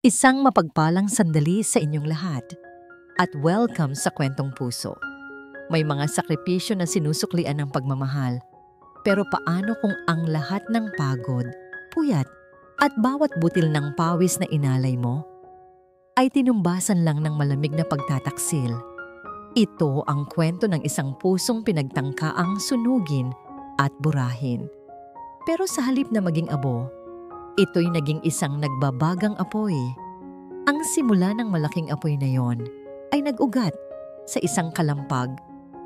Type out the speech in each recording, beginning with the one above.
Isang mapagpalang sandali sa inyong lahat at welcome sa Kwentong Puso. May mga sakripisyo na sinusuklian ng pagmamahal. Pero paano kung ang lahat ng pagod, puyat at bawat butil ng pawis na inalay mo ay tinumbasan lang ng malamig na pagtataksil? Ito ang kwento ng isang pusong pinagtangkaang sunugin at burahin. Pero sa halip na maging abo, ito'y naging isang nagbabagang apoy. Ang simula ng malaking apoy na yon ay nag-ugat sa isang kalampag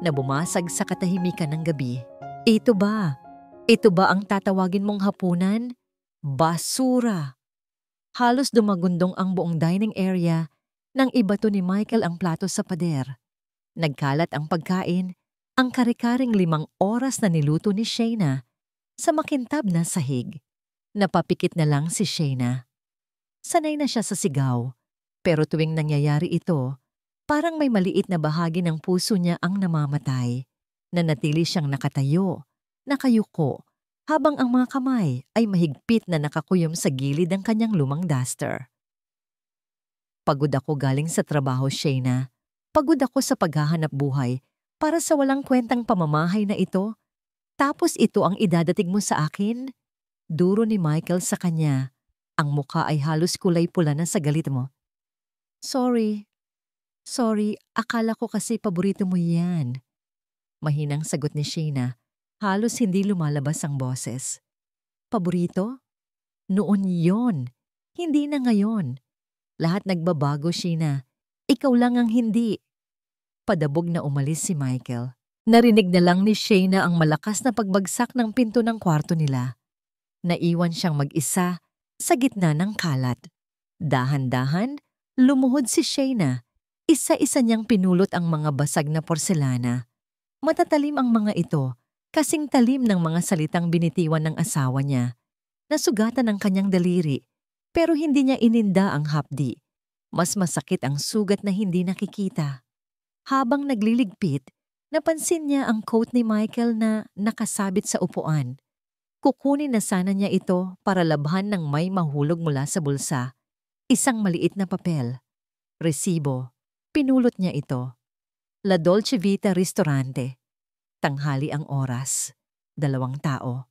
na bumasag sa katahimikan ng gabi. Ito ba? Ito ba ang tatawagin mong hapunan? Basura! Halos dumagundong ang buong dining area nang ibato ni Michael ang plato sa pader. Nagkalat ang pagkain, ang kare-karing 5 oras na niluto ni Shayna sa makintab na sahig. Napapikit na lang si Shayna. Sanay na siya sa sigaw, pero tuwing nangyayari ito, parang may maliit na bahagi ng puso niya ang namamatay. Nanatili siyang nakatayo, nakayuko, habang ang mga kamay ay mahigpit na nakakuyom sa gilid ng kanyang lumang duster. Pagod ako galing sa trabaho, Shayna. Pagod ako sa paghahanap buhay para sa walang kwentang pamamahay na ito. Tapos ito ang idadating mo sa akin? Duro ni Michael sa kanya. Ang mukha ay halos kulay pula na sa galit mo. Sorry, akala ko kasi paborito mo yan. Mahinang sagot ni Shayna, halos hindi lumalabas ang boses. Paborito? Noon yon, hindi na ngayon. Lahat nagbabago, Shayna. Ikaw lang ang hindi. Padabog na umalis si Michael. Narinig na lang ni Shayna ang malakas na pagbagsak ng pinto ng kwarto nila. Naiwan siyang mag-isa sa gitna ng kalat. Dahan-dahan, lumuhod si Shayna. Isa-isa niyang pinulot ang mga basag na porselana. Matatalim ang mga ito, kasing talim ng mga salitang binitiwan ng asawa niya. Nasugatan ang kanyang daliri, pero hindi niya ininda ang hapdi. Mas masakit ang sugat na hindi nakikita. Habang nagliligpit, napansin niya ang coat ni Michael na nakasabit sa upuan. Kukunin na sana niya ito para labhan ng may mahulog mula sa bulsa. Isang maliit na papel. Resibo. Pinulot niya ito. La Dolce Vita Ristorante. Tanghali ang oras. 2 tao.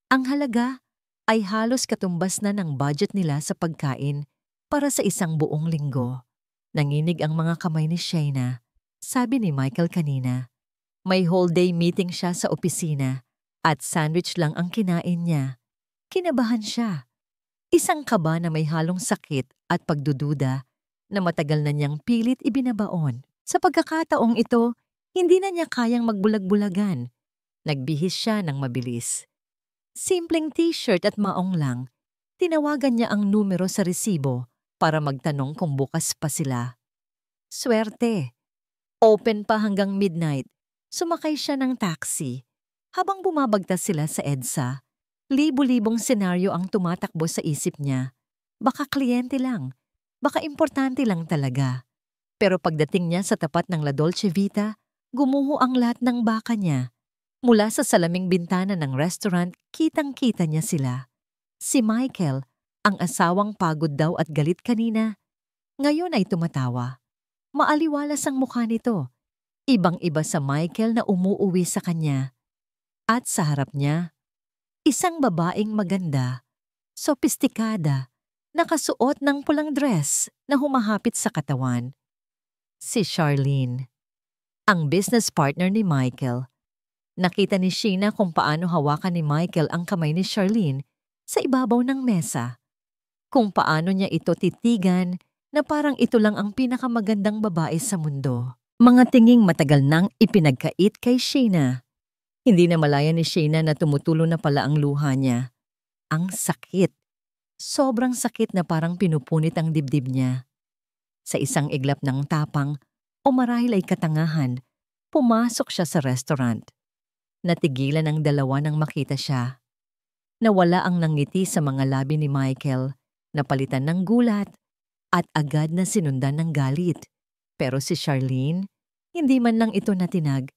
Ang halaga ay halos katumbas na ng budget nila sa pagkain para sa isang buong linggo. Nanginig ang mga kamay ni Shayna. Sabi ni Michael kanina, may whole day meeting siya sa opisina at sandwich lang ang kinain niya. Kinabahan siya. Isang kaba na may halong sakit at pagdududa na matagal na niyang pilit ibinabaon. Sa pagkakataong ito, hindi na niya kayang magbulag-bulagan. Nagbihis siya ng mabilis. Simpleng t-shirt at maong lang. Tinawagan niya ang numero sa resibo para magtanong kung bukas pa sila. Swerte. Open pa hanggang midnight. Sumakay siya ng taxi. Habang bumabagtas sila sa EDSA, libo-libong senaryo ang tumatakbo sa isip niya. Baka kliyente lang. Baka importante lang talaga. Pero pagdating niya sa tapat ng La Dolce Vita, gumuho ang lahat ng baka niya. Mula sa salaming bintana ng restaurant, kitang-kita niya sila. Si Michael, ang asawang pagod daw at galit kanina, ngayon ay tumatawa. Maaliwalas ang mukha nito. Ibang-iba sa Michael na umuuwi sa kanya. At sa harap niya, isang babaeng maganda, sopistikada, nakasuot ng pulang dress na humahapit sa katawan. Si Charlene, ang business partner ni Michael. Nakita ni Shayna kung paano hawakan ni Michael ang kamay ni Charlene sa ibabaw ng mesa. Kung paano niya ito titigan na parang ito lang ang pinakamagandang babae sa mundo. Mga tinging matagal nang ipinagkait kay Shayna. Hindi na malaya ni Shayna na tumutulo na pala ang luha niya. Ang sakit. Sobrang sakit na parang pinupunit ang dibdib niya. Sa isang iglap ng tapang o marahil ay katangahan, pumasok siya sa restaurant. Natigilan ang dalawa nang makita siya. Nawala ang nangiti sa mga labi ni Michael, napalitan ng gulat at agad na sinundan ng galit. Pero si Charlene, hindi man lang ito natinag.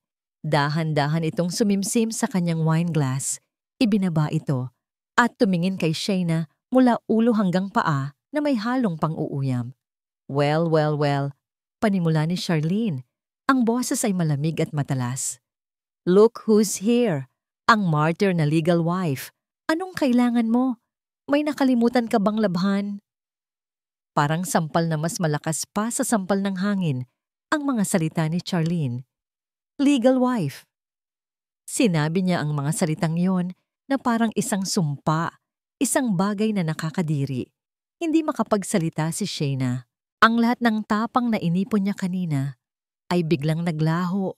Dahan-dahan itong sumimsim sa kanyang wine glass. Ibinaba ito at tumingin kay Shayna mula ulo hanggang paa na may halong pang-uuyam. Well, well, well, panimula ni Charlene. Ang boses ay malamig at matalas. Look who's here, ang martyr na legal wife. Anong kailangan mo? May nakalimutan ka bang labhan? Parang sampal na mas malakas pa sa sampal ng hangin ang mga salita ni Charlene. Legal wife. Sinabi niya ang mga salitang yon na parang isang sumpa, isang bagay na nakakadiri. Hindi makapagsalita si Shayna. Ang lahat ng tapang na inipon niya kanina ay biglang naglaho.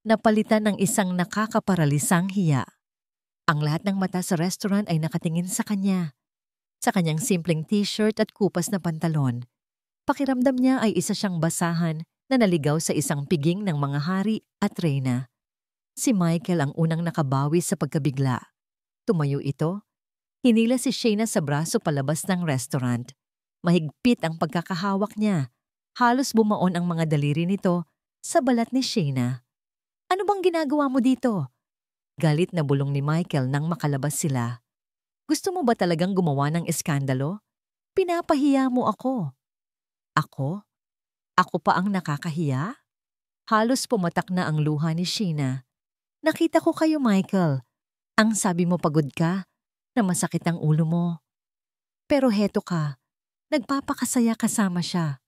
Napalitan ng isang nakakaparalisang hiya. Ang lahat ng mata sa restaurant ay nakatingin sa kanya. Sa kanyang simpleng t-shirt at kupas na pantalon. Pakiramdam niya ay isa siyang basahan na naligaw sa isang piging ng mga hari at reyna. Si Michael ang unang nakabawi sa pagkabigla. Tumayo ito. Hinila si Shayna sa braso palabas ng restaurant. Mahigpit ang pagkakahawak niya. Halos bumaon ang mga daliri nito sa balat ni Shayna. Ano bang ginagawa mo dito? Galit na bulong ni Michael nang makalabas sila. Gusto mo ba talagang gumawa ng eskandalo? Pinapahiya mo ako. Ako? Ako pa ang nakakahiya? Halos pumatak na ang luha ni Shayna. Nakita ko kayo, Michael. Ang sabi mo pagod ka, na masakit ang ulo mo. Pero heto ka, nagpapakasaya kasama siya.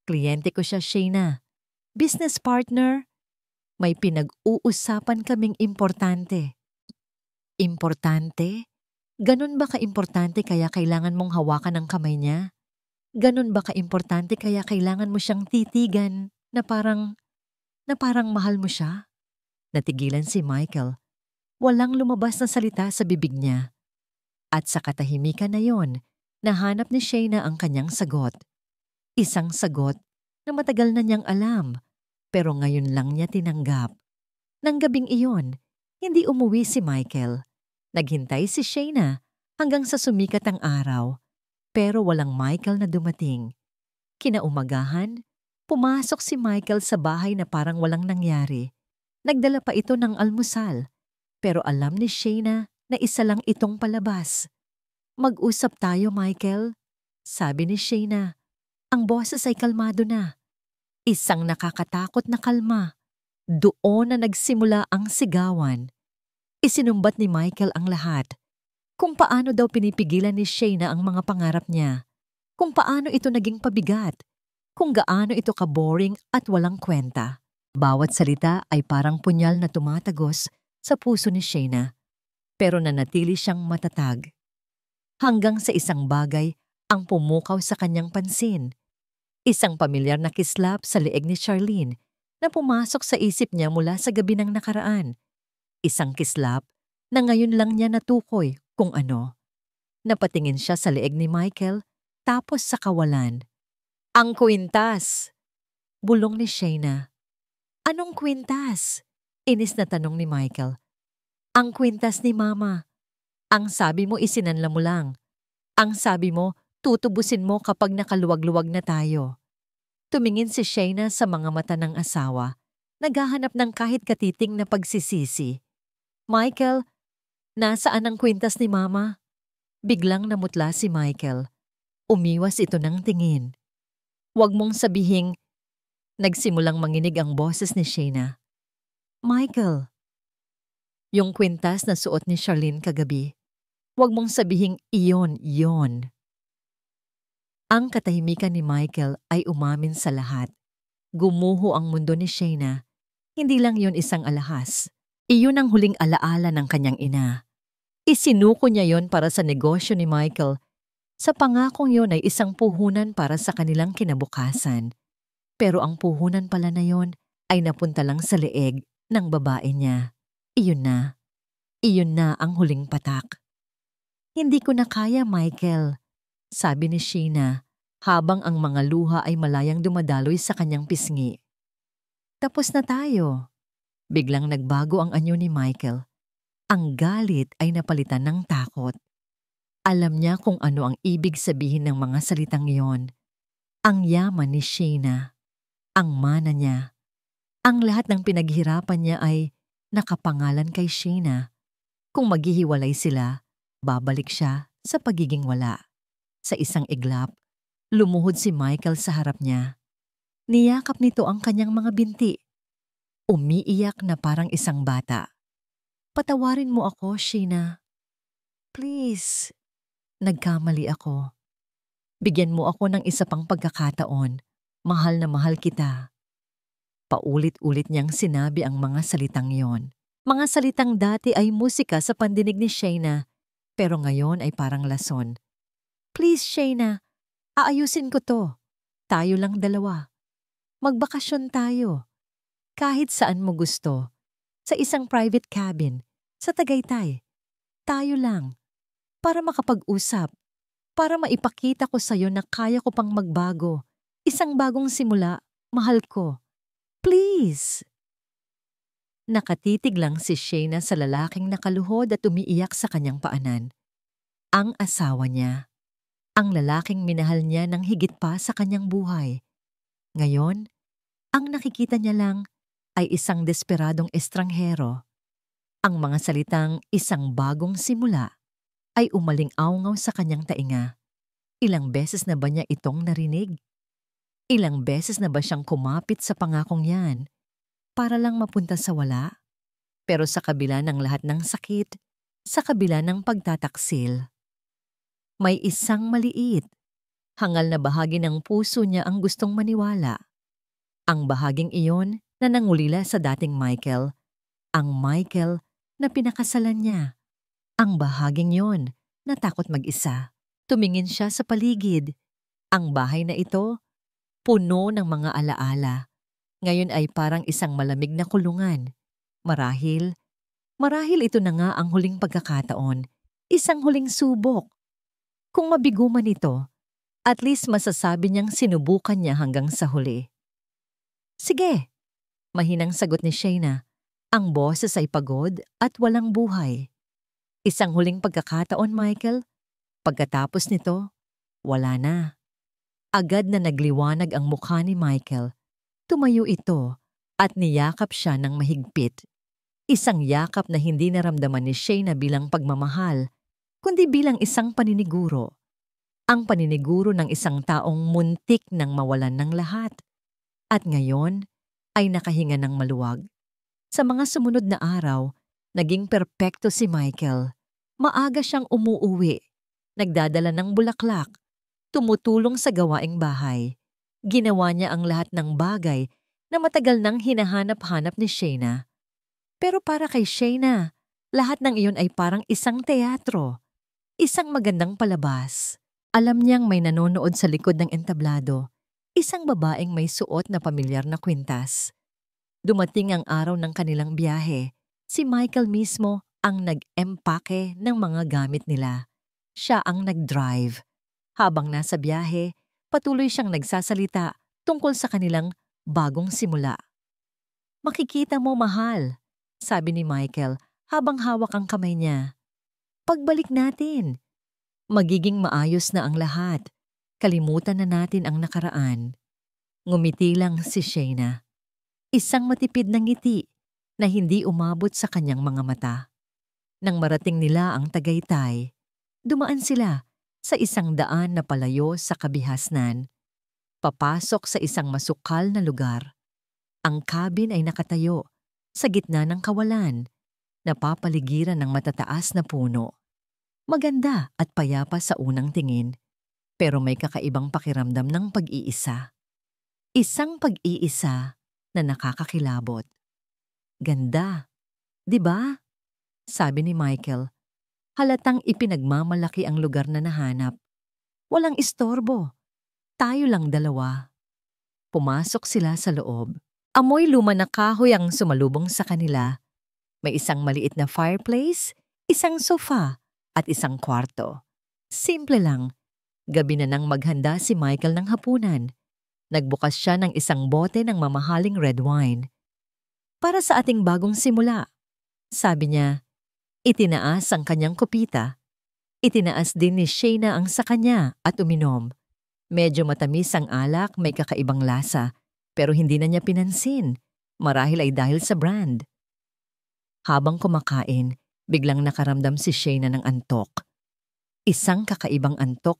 Kliyente ko siya, Shayna. Business partner. May pinag-uusapan kaming importante. Importante? Ganun ba ka-importante kaya kailangan mong hawakan ang kamay niya? Ganun ba ka-importante kaya kailangan mo siyang titigan na parang mahal mo siya? Natigilan si Michael. Walang lumabas na salita sa bibig niya. At sa katahimikan na yon, nahanap ni Shayna ang kanyang sagot. Isang sagot na matagal na niyang alam, pero ngayon lang niya tinanggap. Nang gabing iyon, hindi umuwi si Michael. Naghintay si Shayna hanggang sa sumikat ang araw, pero walang Michael na dumating. Kinaumagahan, pumasok si Michael sa bahay na parang walang nangyari. Nagdala pa ito ng almusal, pero alam ni Shayna na isa lang itong palabas. Mag-usap tayo, Michael, sabi ni Shayna. Ang boses ay kalmado na. Isang nakakatakot na kalma. Doon na nagsimula ang sigawan. Isinumbat ni Michael ang lahat. Kung paano daw pinipigilan ni Shayna ang mga pangarap niya. Kung paano ito naging pabigat. Kung gaano ito ka-boring at walang kwenta. Bawat salita ay parang punyal na tumatagos sa puso ni Shayna. Pero nanatili siyang matatag. Hanggang sa isang bagay ang pumukaw sa kanyang pansin. Isang pamilyar na kislap sa leeg ni Charlene na pumasok sa isip niya mula sa gabi ng nakaraan. Isang kislap na ngayon lang niya natukoy kung ano. Napatingin siya sa leeg ni Michael tapos sa kawalan. Ang kwintas! Bulong ni Shayna. Anong kwintas? Inis na tanong ni Michael. Ang kwintas ni Mama. Ang sabi mo isinanla mo lang. Ang sabi mo tutubusin mo kapag nakaluwag-luwag na tayo. Tumingin si Shayna sa mga mata ng asawa, naghahanap ng kahit katiting na pagsisisi. Michael, nasaan ang kwintas ni Mama? Biglang namutla si Michael. Umiwas ito ng tingin. Huwag mong sabihing, nagsimulang manginig ang boses ni Shayna. Michael, yung kwintas na suot ni Charlene kagabi, huwag mong sabihing iyon. Ang katahimikan ni Michael ay umamin sa lahat. Gumuho ang mundo ni Shayna. Hindi lang yon isang alahas. Iyon ang huling alaala ng kanyang ina. Isinuko niya yon para sa negosyo ni Michael. Sa pangakong yon ay isang puhunan para sa kanilang kinabukasan. Pero ang puhunan pala na yon ay napunta lang sa leeg ng babae niya. Iyon na ang huling patak. Hindi ko na kaya, Michael, sabi ni Shayna habang ang mga luha ay malayang dumadaloy sa kanyang pisngi. Tapos na tayo. Biglang nagbago ang anyo ni Michael. Ang galit ay napalitan ng takot. Alam niya kung ano ang ibig sabihin ng mga salitang yon. Ang yaman ni Shayna. Ang mana niya. Ang lahat ng pinaghirapan niya ay nakapangalan kay Shayna. Kung maghihiwalay sila, babalik siya sa pagiging wala. Sa isang iglap, lumuhod si Michael sa harap niya. Niyakap nito ang kanyang mga binti. Umiiyak na parang isang bata. Patawarin mo ako, Sheena. Please. Nagkamali ako. Bigyan mo ako ng isa pang pagkakataon. Mahal na mahal kita. Paulit-ulit niyang sinabi ang mga salitang yon. Mga salitang dati ay musika sa pandinig ni Shayna, pero ngayon ay parang lason. Please, Shayna, aayusin ko to. Tayo lang dalawa. Magbakasyon tayo. Kahit saan mo gusto. Sa isang private cabin, sa Tagaytay. Tayo lang. Para makapag-usap. Para maipakita ko sa'yo na kaya ko pang magbago. Isang bagong simula, mahal ko. Please! Nakatitig lang si Shayna sa lalaking nakaluhod at umiiyak sa kanyang paanan. Ang asawa niya. Ang lalaking minahal niya ng higit pa sa kanyang buhay. Ngayon, ang nakikita niya lang ay isang desperadong estranghero. Ang mga salitang isang bagong simula ay umaling-awngaw sa kanyang tainga. Ilang beses na ba niya itong narinig? Ilang beses na ba siyang kumapit sa pangakong yan para lang mapunta sa wala? Pero sa kabila ng lahat ng sakit, sa kabila ng pagtataksil, may isang maliit, hangal na bahagi ng puso niya ang gustong maniwala. Ang bahaging iyon na nangulila sa dating Michael, ang Michael na pinakasalan niya. Ang bahaging yon na takot mag-isa. Tumingin siya sa paligid. Ang bahay na ito, puno ng mga alaala. Ngayon ay parang isang malamig na kulungan. Marahil ito na nga ang huling pagkakataon. Isang huling subok. Kung mabigo man ito, at least masasabi niyang sinubukan niya hanggang sa huli. Sige, mahinang sagot ni Shayna. Ang boses ay pagod at walang buhay. Isang huling pagkakataon, Michael. Pagkatapos nito, wala na. Agad na nagliwanag ang mukha ni Michael. Tumayo ito at niyakap siya ng mahigpit. Isang yakap na hindi naramdaman ni Shayna bilang pagmamahal, kundi bilang isang paniniguro. Ang paniniguro ng isang taong muntik nang mawalan ng lahat. At ngayon ay nakahinga ng maluwag. Sa mga sumunod na araw, naging perpekto si Michael. Maaga siyang umuuwi, nagdadala ng bulaklak, tumutulong sa gawaing bahay. Ginawa niya ang lahat ng bagay na matagal nang hinahanap-hanap ni Shayna. Pero para kay Shayna, lahat ng iyon ay parang isang teatro, isang magandang palabas. Alam niyang may nanonood sa likod ng entablado, isang babaeng may suot na pamilyar na kwintas. Dumating ang araw ng kanilang biyahe. Si Michael mismo ang nag-empake ng mga gamit nila. Siya ang nag-drive. Habang nasa biyahe, patuloy siyang nagsasalita tungkol sa kanilang bagong simula. Makikita mo, mahal, sabi ni Michael habang hawak ang kamay niya. Pagbalik natin, magiging maayos na ang lahat. Kalimutan na natin ang nakaraan. Ngumiti lang si Shayna. Isang matipid na ngiti na hindi umabot sa kanyang mga mata. Nang marating nila ang Tagaytay, dumaan sila sa isang daan na palayo sa kabihasnan. Papasok sa isang masukal na lugar. Ang cabin ay nakatayo sa gitna ng kawalan, napapaligiran ng matataas na puno. Maganda at payapa sa unang tingin, pero may kakaibang pakiramdam ng pag-iisa. Isang pag-iisa na nakakakilabot. Ganda, di ba? Sabi ni Michael. Halatang ipinagmamalaki ang lugar na nahanap. Walang istorbo. Tayo lang dalawa. Pumasok sila sa loob. Amoy luma na kahoy ang sumalubong sa kanila. May isang maliit na fireplace, isang sofa, at isang kwarto. Simple lang. Gabi na nang maghanda si Michael ng hapunan. Nagbukas siya ng isang bote ng mamahaling red wine. Para sa ating bagong simula, sabi niya. Itinaas ang kanyang kopita. Itinaas din ni Shayna ang sa kanya at uminom. Medyo matamis ang alak, may kakaibang lasa, pero hindi na niya pinansin. Marahil ay dahil sa brand. Habang kumakain, biglang nakaramdam si Shayna ng antok. Isang kakaibang antok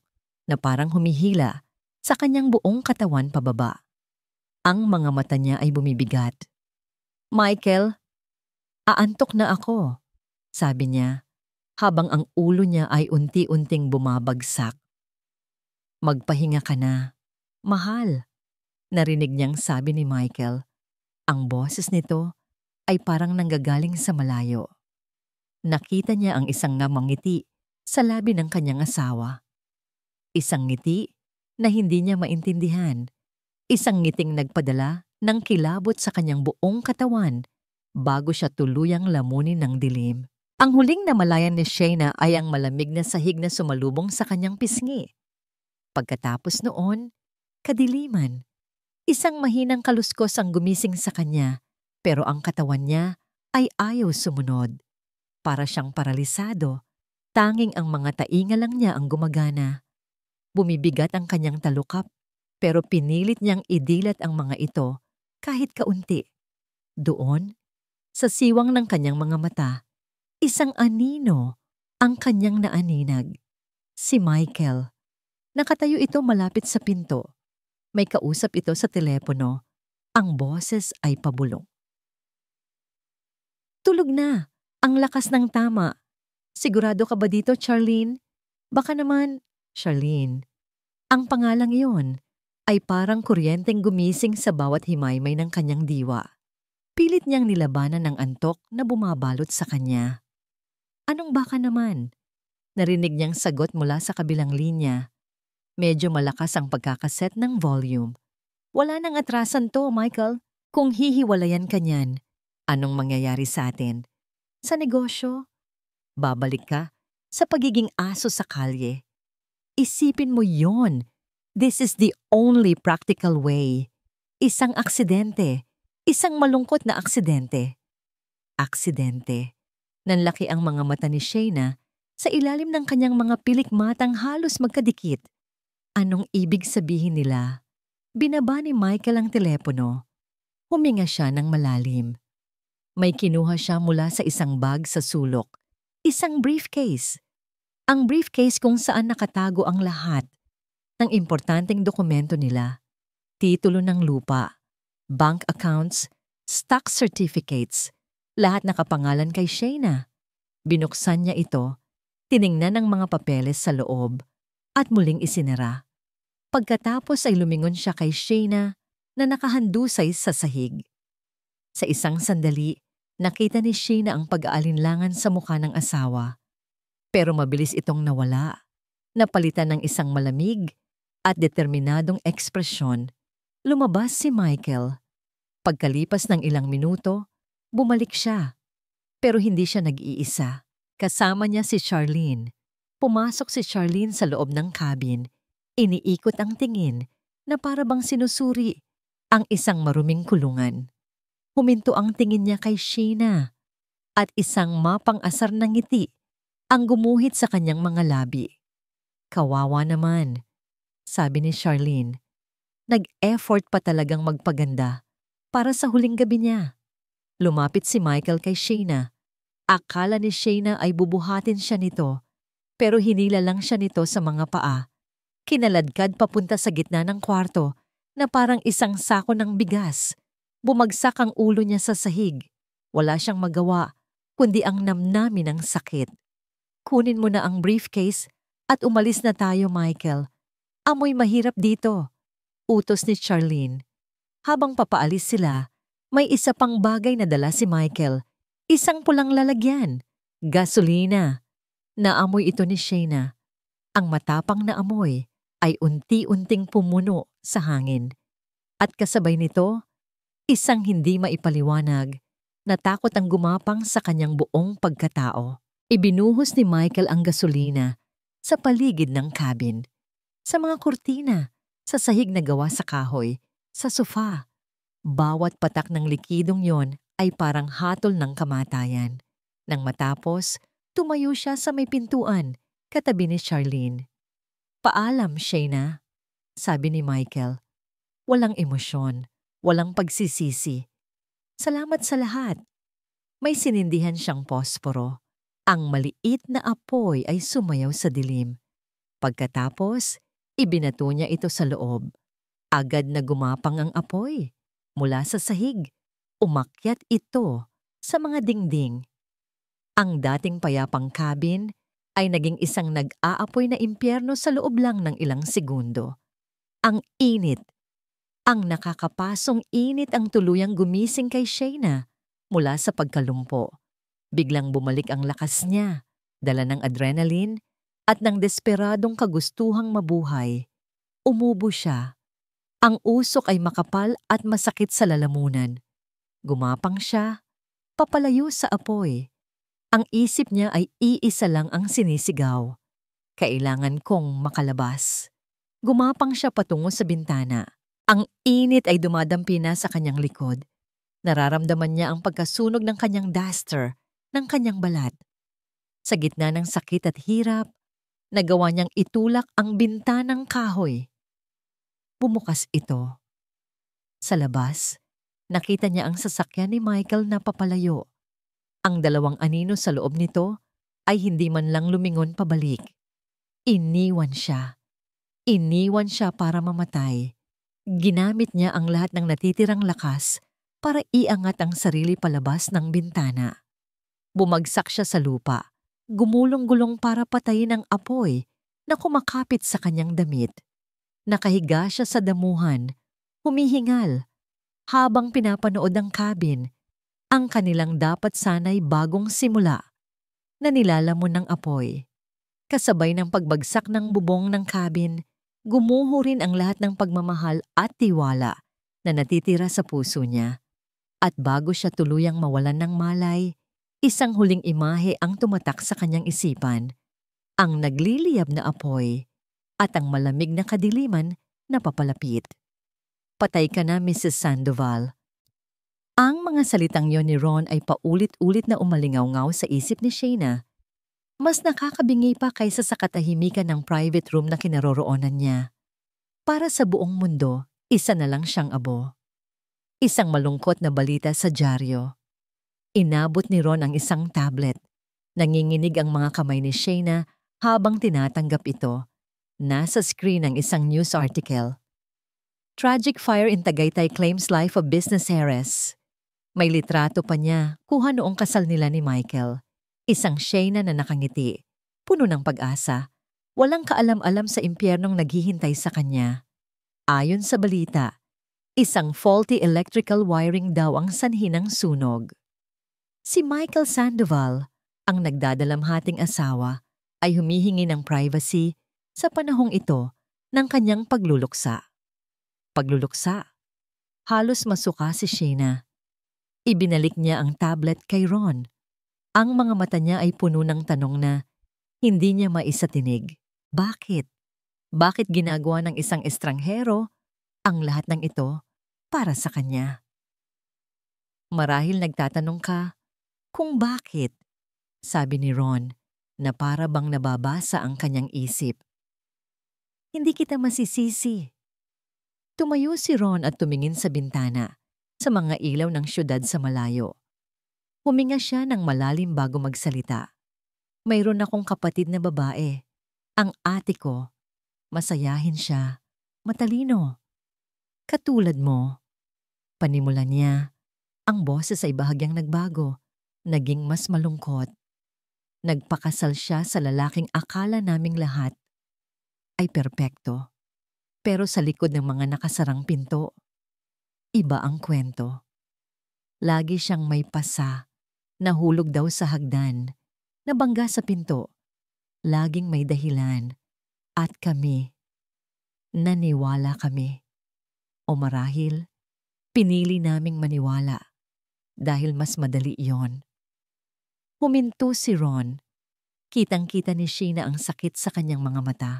na parang humihila sa kanyang buong katawan pababa. Ang mga mata niya ay bumibigat. "Michael, aantok na ako," sabi niya, habang ang ulo niya ay unti-unting bumabagsak. "Magpahinga ka na, mahal," narinig niyang sabi ni Michael. Ang boses nito ay parang nanggagaling sa malayo. Nakita niya ang isang ngamang ngiti sa labi ng kanyang asawa. Isang ngiti na hindi niya maintindihan. Isang ngiting nagpadala ng kilabot sa kanyang buong katawan bago siya tuluyang lamunin ng dilim. Ang huling namalayan ni Shayna ay ang malamig na sahig na sumalubong sa kanyang pisngi. Pagkatapos noon, kadiliman. Isang mahinang kaluskos ang gumising sa kanya, pero ang katawan niya ay ayaw sumunod. Para siyang paralisado, tanging ang mga tainga lang niya ang gumagana. Bumibigat ang kanyang talukap, pero pinilit niyang idilat ang mga ito kahit kaunti. Doon, sa siwang ng kanyang mga mata, isang anino ang kanyang naaninag. Si Michael. Nakatayo ito malapit sa pinto. May kausap ito sa telepono. Ang boses ay pabulong. "Tulog na. Ang lakas ng tama. Sigurado ka ba dito, Charlene? Baka naman..." Charlene. Ang pangalang iyon ay parang kuryenteng gumising sa bawat himaymay ng kanyang diwa. Pilit niyang nilabanan ng antok na bumabalot sa kanya. "Anong baka naman?" Narinig niyang sagot mula sa kabilang linya. Medyo malakas ang pagkakaset ng volume. "Wala nang atrasan to, Michael. Kung hihiwalayan ka niyan, anong mangyayari sa atin? Sa negosyo? Babalik ka sa pagiging aso sa kalye. Isipin mo yon. This is the only practical way. Isang aksidente. Isang malungkot na aksidente." Aksidente. Nanlaki ang mga mata ni Shayna sa ilalim ng kanyang mga pilikmatang halos magkadikit. Anong ibig sabihin nila? Binaba ni Michael ang telepono. Huminga siya ng malalim. May kinuha siya mula sa isang bag sa sulok. Isang briefcase. Ang briefcase kung saan nakatago ang lahat ng importanteng dokumento nila. Titulo ng lupa, bank accounts, stock certificates. Lahat nakapangalan kay Shayna. Binuksan niya ito, tiningnan ang mga papeles sa loob, at muling isinara. Pagkatapos ay lumingon siya kay Shayna na nakahandusay sa sahig. Sa isang sandali, nakita ni Shayna ang pag-aalinlangan sa mukha ng asawa. Pero mabilis itong nawala, napalitan ng isang malamig at determinadong ekspresyon. Lumabas si Michael. Pagkalipas ng ilang minuto, bumalik siya. Pero hindi siya nag-iisa. Kasama niya si Charlene. Pumasok si Charlene sa loob ng cabin. Iniikot ang tingin na para bang sinusuri ang isang maruming kulungan. Huminto ang tingin niya kay Shayna at isang mapang-asar na ngiti ang gumuhit sa kanyang mga labi. "Kawawa naman," sabi ni Charlene. Nag-effort pa talagang magpaganda para sa huling gabi niya. Lumapit si Michael kay Shayna. Akala ni Shayna ay bubuhatin siya nito, pero hinila lang siya nito sa mga paa. Kinaladkad papunta sa gitna ng kwarto na parang isang sako ng bigas. Bumagsak ang ulo niya sa sahig. Wala siyang magawa, kundi ang namnamin ng sakit. "Kunin mo na ang briefcase at umalis na tayo, Michael. Amoy mahirap dito," utos ni Charlene. Habang papaalis sila, may isa pang bagay na dala si Michael. Isang pulang lalagyan. Gasolina. Naamoy ito ni Shayna. Ang matapang na amoy ay unti-unting pumuno sa hangin. At kasabay nito, isang hindi maipaliwanag na takot ang gumapang sa kanyang buong pagkatao. Ibinuhos ni Michael ang gasolina sa paligid ng cabin, sa mga kurtina, sa sahig na gawa sa kahoy, sa sofa. Bawat patak ng likidong yon ay parang hatol ng kamatayan. Nang matapos, tumayo siya sa may pintuan, katabi ni Charlene. "Paalam, Shayna," sabi ni Michael. Walang emosyon, walang pagsisisi. "Salamat sa lahat." May sinindihan siyang posporo. Ang maliit na apoy ay sumayaw sa dilim. Pagkatapos, Ibinato niya ito sa loob. Agad na gumapang ang apoy. Mula sa sahig, umakyat ito sa mga dingding. Ang dating payapang cabin ay naging isang nag-aapoy na impyerno sa loob lang ng ilang segundo. Ang init, ang nakakapasong init ang tuluyang gumising kay Shayna mula sa pagkalumpo. Biglang bumalik ang lakas niya, dala ng adrenaline at ng desperadong kagustuhang mabuhay. Umubo siya. Ang usok ay makapal at masakit sa lalamunan. Gumapang siya, papalayo sa apoy. Ang isip niya ay iisa lang ang sinisigaw. Kailangan kong makalabas. Gumapang siya patungo sa bintana. Ang init ay dumadampi na sa kanyang likod. Nararamdaman niya ang pagkasunog ng kanyang duster, ng kanyang balat. Sa gitna ng sakit at hirap, nagawa niyang itulak ang bintanang kahoy. Bumukas ito. Sa labas, nakita niya ang sasakyan ni Michael na papalayo. Ang dalawang anino sa loob nito ay hindi man lang lumingon pabalik. Iniwan siya. Iniwan siya para mamatay. Ginamit niya ang lahat ng natitirang lakas para iangat ang sarili palabas ng bintana. Bumagsak siya sa lupa. Gumulong-gulong para patayin ang apoy na kumakapit sa kanyang damit. Nakahiga siya sa damuhan, humihingal, habang pinapanood ang cabin, ang kanilang dapat sana'y bagong simula, na nilalamon ng apoy. Kasabay ng pagbagsak ng bubong ng cabin, gumuho rin ang lahat ng pagmamahal at tiwala na natitira sa puso niya. At bago siya tuluyang mawalan ng malay, isang huling imahe ang tumatak sa kanyang isipan, ang nagliliyab na apoy at ang malamig na kadiliman na papalapit. Patay ka na, Mrs. Sandoval. Ang mga salitang yon ni Ron ay paulit-ulit na umalingaw-ngaw sa isip ni Shayna. Mas nakakabingi pa kaysa sa katahimikan ng private room na kinaroroonan niya. Para sa buong mundo, isa na lang siyang abo. Isang malungkot na balita sa dyaryo. Inabot ni Ron ang isang tablet. Nanginginig ang mga kamay ni Shayna habang tinatanggap ito. Nasa screen ang isang news article. Tragic fire in Tagaytay claims life of business heiress. May litrato pa niya, kuha noong kasal nila ni Michael. Isang Shayna na nakangiti, puno ng pag-asa. Walang kaalam-alam sa impyernong naghihintay sa kanya. Ayon sa balita, isang faulty electrical wiring daw ang sanhi ng sunog. Si Michael Sandoval, ang nagdadalamhating asawa, ay humihingi ng privacy sa panahong ito ng kanyang pagluluksa. Pagluluksa. Halos masuka si Shayna. Ibinalik niya ang tablet kay Ron. Ang mga mata niya ay puno ng tanong na hindi niya maisatinig. Bakit? Bakit ginagawa ng isang estranghero ang lahat ng ito para sa kanya? Marahil nagtatanong ka kung bakit, sabi ni Ron na para bang nababasa ang kanyang isip. Hindi kita masisisi. Tumayo si Ron at tumingin sa bintana, sa mga ilaw ng syudad sa malayo. Huminga siya ng malalim bago magsalita. Mayroon akong kapatid na babae. Ang ate ko. Masayahin siya. Matalino. Katulad mo. Panimula niya. Ang boses ay bahagyang nagbago. Naging mas malungkot. Nagpakasal siya sa lalaking akala naming lahat ay perpekto. Pero sa likod ng mga nakasarang pinto, iba ang kwento. Lagi siyang may pasa, nahulog daw sa hagdan, nabangga sa pinto. Laging may dahilan. At kami, naniwala kami. O marahil, pinili naming maniwala dahil mas madali iyon. Huminto si Ron. Kitang-kita ni Shayna ang sakit sa kanyang mga mata.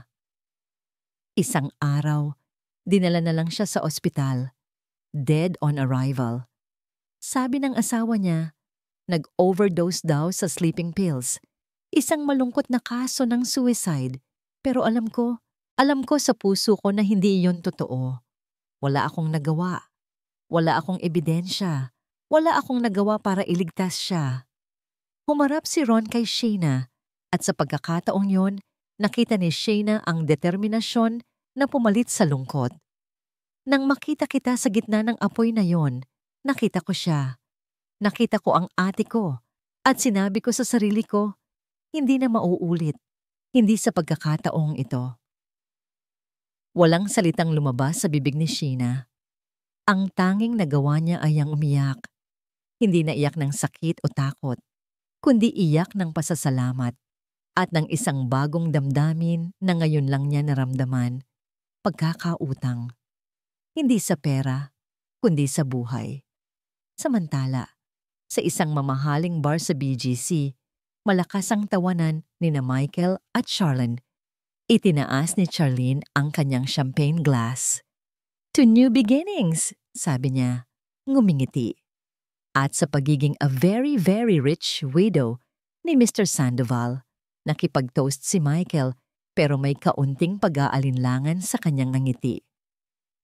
Isang araw, dinala na lang siya sa ospital. Dead on arrival. Sabi ng asawa niya, nag-overdose daw sa sleeping pills. Isang malungkot na kaso ng suicide. Pero alam ko sa puso ko na hindi iyon totoo. Wala akong nagawa. Wala akong ebidensya. Wala akong nagawa para iligtas siya. Humarap si Ron kay Shayna at sa pagkakataong yon, nakita ni Shayna ang determinasyon na pumalit sa lungkot. Nang makita kita sa gitna ng apoy na yon, nakita ko siya. Nakita ko ang ate ko at sinabi ko sa sarili ko, hindi na mauulit, hindi sa pagkakataong ito. Walang salitang lumabas sa bibig ni Sheena. Ang tanging nagawa niya ay ang umiyak. Hindi na iyak ng sakit o takot, kundi iyak ng pasasalamat at ng isang bagong damdamin na ngayon lang niya naramdaman, pagkakautang. Hindi sa pera, kundi sa buhay. Samantala, sa isang mamahaling bar sa BGC, malakas ang tawanan ni na Michael at Charlene. Itinaas ni Charlene ang kanyang champagne glass. "To new beginnings," sabi niya, ngumingiti. At sa pagiging a very very rich widow ni Mr. Sandoval, nakipag-toast si Michael pero may kaunting pag-aalinlangan sa kanyang ngiti.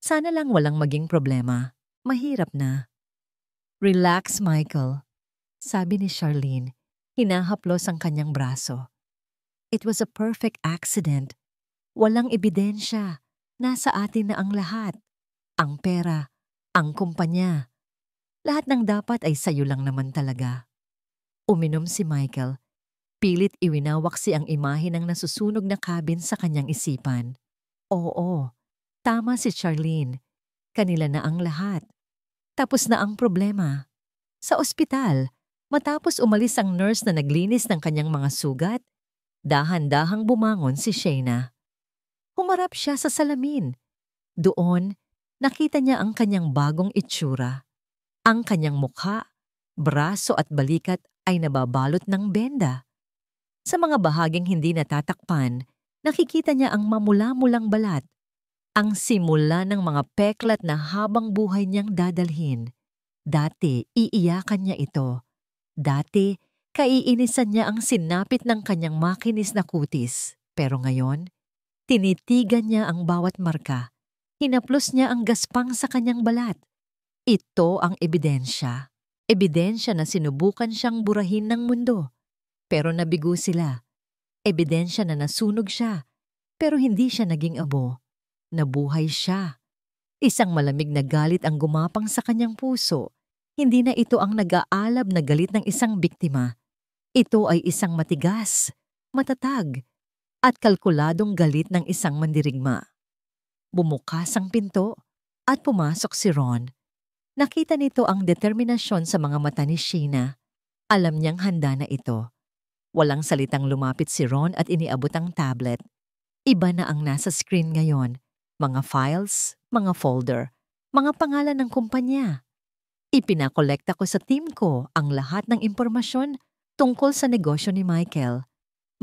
Sana lang walang maging problema. Mahirap na. "Relax, Michael," sabi ni Charlene, hinahaplos ang kanyang braso. "It was a perfect accident. Walang ebidensya. Nasa atin na ang lahat. Ang pera, ang kumpanya. Lahat ng dapat ay sayo lang naman talaga." Uminom si Michael. Pilit iwinawaksi ang imahe ng nasusunog na cabin sa kanyang isipan. Oo, tama si Charlene. Kanila na ang lahat. Tapos na ang problema. Sa ospital, matapos umalis ang nurse na naglinis ng kanyang mga sugat, dahan-dahang bumangon si Sheena. Humarap siya sa salamin. Doon, nakita niya ang kanyang bagong itsura. Ang kanyang mukha, braso at balikat ay nababalot ng benda. Sa mga bahaging hindi natatakpan, nakikita niya ang mamula-mulang balat, ang simula ng mga peklat na habang buhay niyang dadalhin. Dati, iiyakan niya ito. Dati, kaiinisan niya ang sinapit ng kanyang makinis na kutis. Pero ngayon, tinitigan niya ang bawat marka. Hinaplos niya ang gaspang sa kanyang balat. Ito ang ebidensya. Ebidensya na sinubukan siyang burahin ng mundo. Pero nabigo sila. Ebidensya na nasunog siya. Pero hindi siya naging abo. Nabuhay siya. Isang malamig na galit ang gumapang sa kanyang puso. Hindi na ito ang nag-aalab na galit ng isang biktima. Ito ay isang matigas, matatag, at kalkuladong galit ng isang mandirigma. Bumukas ang pinto at pumasok si Ron. Nakita nito ang determinasyon sa mga mata ni Sheena. Alam niyang handa na ito. Walang salitang lumapit si Ron at iniabot ang tablet. Iba na ang nasa screen ngayon. Mga files, mga folder, mga pangalan ng kumpanya. Ipinakolekta ko sa team ko ang lahat ng impormasyon tungkol sa negosyo ni Michael.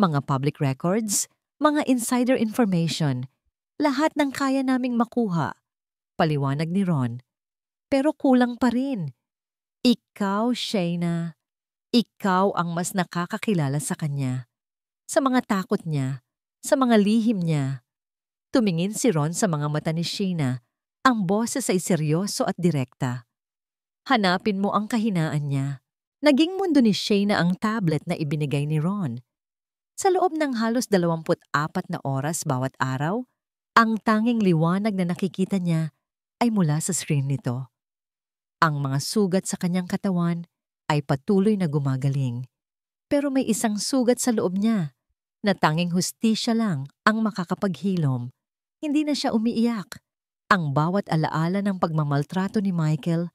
Mga public records, mga insider information, lahat ng kaya naming makuha. Paliwanag ni Ron. Pero kulang pa rin. Ikaw, Sheena. Ikaw ang mas nakakakilala sa kanya. Sa mga takot niya, sa mga lihim niya. Tumingin si Ron sa mga mata ni Sheena. Ang boses ay seryoso at direkta. Hanapin mo ang kahinaan niya. Naging mundo ni Sheena ang tablet na ibinigay ni Ron. Sa loob ng halos 24 na oras bawat araw, ang tanging liwanag na nakikita niya ay mula sa screen nito. Ang mga sugat sa kanyang katawan ay patuloy na gumagaling. Pero may isang sugat sa loob niya na tanging hustisya lang ang makakapaghilom. Hindi na siya umiiyak. Ang bawat alaala ng pagmamaltrato ni Michael,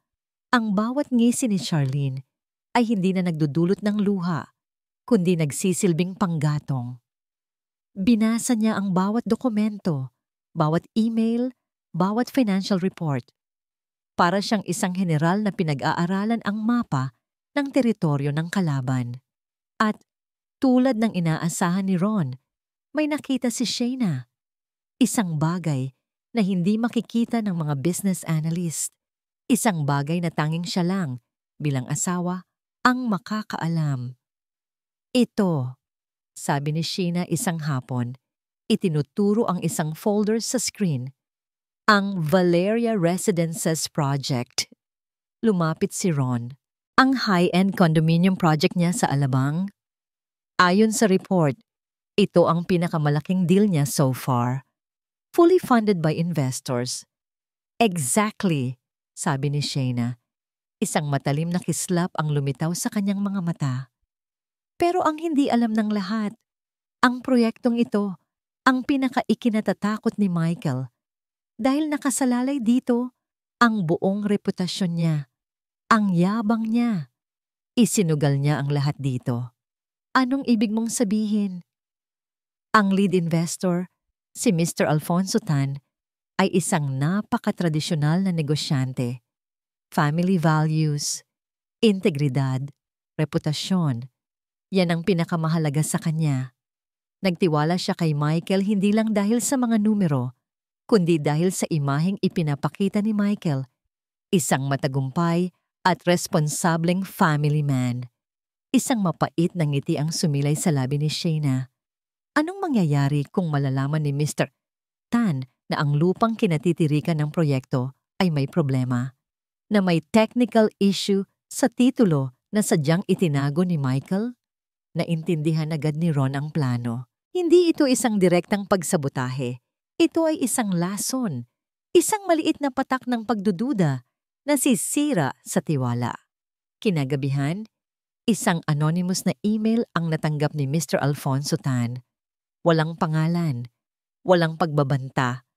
ang bawat ngisi ni Charlene ay hindi na nagdudulot ng luha, kundi nagsisilbing panggatong. Binasa niya ang bawat dokumento, bawat email, bawat financial report. Para siyang isang general na pinag-aaralan ang mapa ng teritoryo ng kalaban. At tulad ng inaasahan ni Ron, may nakita si Sheena. Isang bagay na hindi makikita ng mga business analyst. Isang bagay na tanging siya lang, bilang asawa, ang makakaalam. Ito, sabi ni Sheena isang hapon, itinuturo ang isang folder sa screen. Ang Valeria Residences Project. Lumapit si Ron. Ang high-end condominium project niya sa Alabang. Ayon sa report, ito ang pinakamalaking deal niya so far. fully funded by investors. Exactly, sabi ni Shayna. Isang matalim na kislap ang lumitaw sa kanyang mga mata. Pero ang hindi alam ng lahat, ang proyektong ito, ang pinaka-ikinatatakot ni Michael. Dahil nakasalalay dito, ang buong reputasyon niya, ang yabang niya. Isinugal niya ang lahat dito. Anong ibig mong sabihin? Ang lead investor, si Mr. Alfonso Tan, ay isang napakatradisyonal na negosyante. Family values, integridad, reputasyon. Yan ang pinakamahalaga sa kanya. Nagtiwala siya kay Michael hindi lang dahil sa mga numero, kundi dahil sa imaheng ipinapakita ni Michael, isang matagumpay at responsableng family man. Isang mapait na ngiti ang sumilay sa labi ni Shayna. Anong mangyayari kung malalaman ni Mr. Tan na ang lupang kinatitirikan ng proyekto ay may problema? Na may technical issue sa titulo na sadyang itinago ni Michael? Naintindihan agad ni Ron ang plano. Hindi ito isang direktang pagsabotahe. Ito ay isang lason. Isang maliit na patak ng pagdududa na sisira sa tiwala. Kinagabihan, isang anonymous na email ang natanggap ni Mr. Alfonso Tan. Walang pangalan, walang pagbabanta.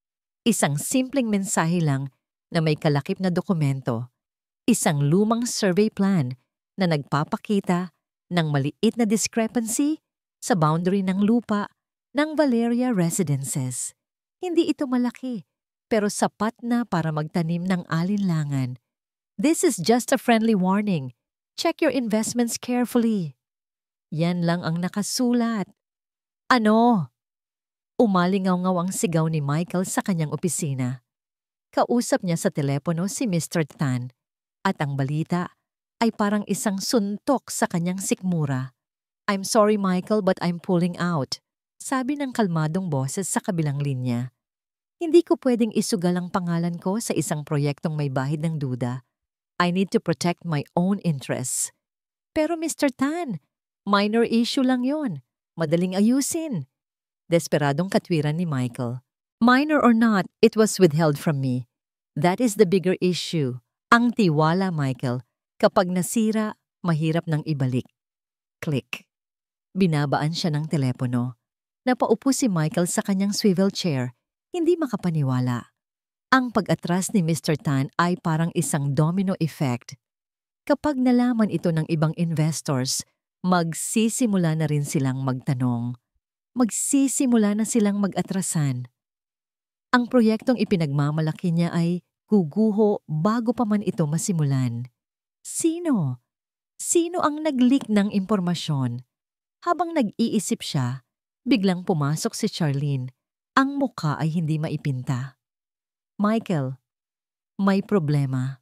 Isang simpleng mensahe lang na may kalakip na dokumento, isang lumang survey plan na nagpapakita ng maliit na discrepancy sa boundary ng lupa ng Valeria Residences. Hindi ito malaki, pero sapat na para magtanim ng alinlangan. This is just a friendly warning. Check your investments carefully. Yan lang ang nakasulat. Ano? Umalingaw-ngaw ang sigaw ni Michael sa kanyang opisina. Kausap niya sa telepono si Mr. Tan at ang balita ay parang isang suntok sa kanyang sikmura. I'm sorry Michael but I'm pulling out, sabi ng kalmadong boses sa kabilang linya. Hindi ko pwedeng isugal ang pangalan ko sa isang proyektong may bahid ng duda. I need to protect my own interests. Pero Mr. Tan, minor issue lang yon. Madaling ayusin. Desperadong katwiran ni Michael. Minor or not, it was withheld from me. That is the bigger issue. Ang tiwala, Michael. Kapag nasira, mahirap nang ibalik. Click. Binabaan siya ng telepono. Napaupo si Michael sa kanyang swivel chair. Hindi makapaniwala. Ang pag-atras ni Mr. Tan ay parang isang domino effect. Kapag nalaman ito ng ibang investors, magsisimula na rin silang magtanong. Magsisimula na silang mag-atrasan. Ang proyektong ipinagmamalaki niya ay guguho bago pa man ito masimulan. Sino? Sino ang nag-leak ng impormasyon? Habang nag-iisip siya, biglang pumasok si Charlene. Ang mukha ay hindi maipinta. Michael, may problema.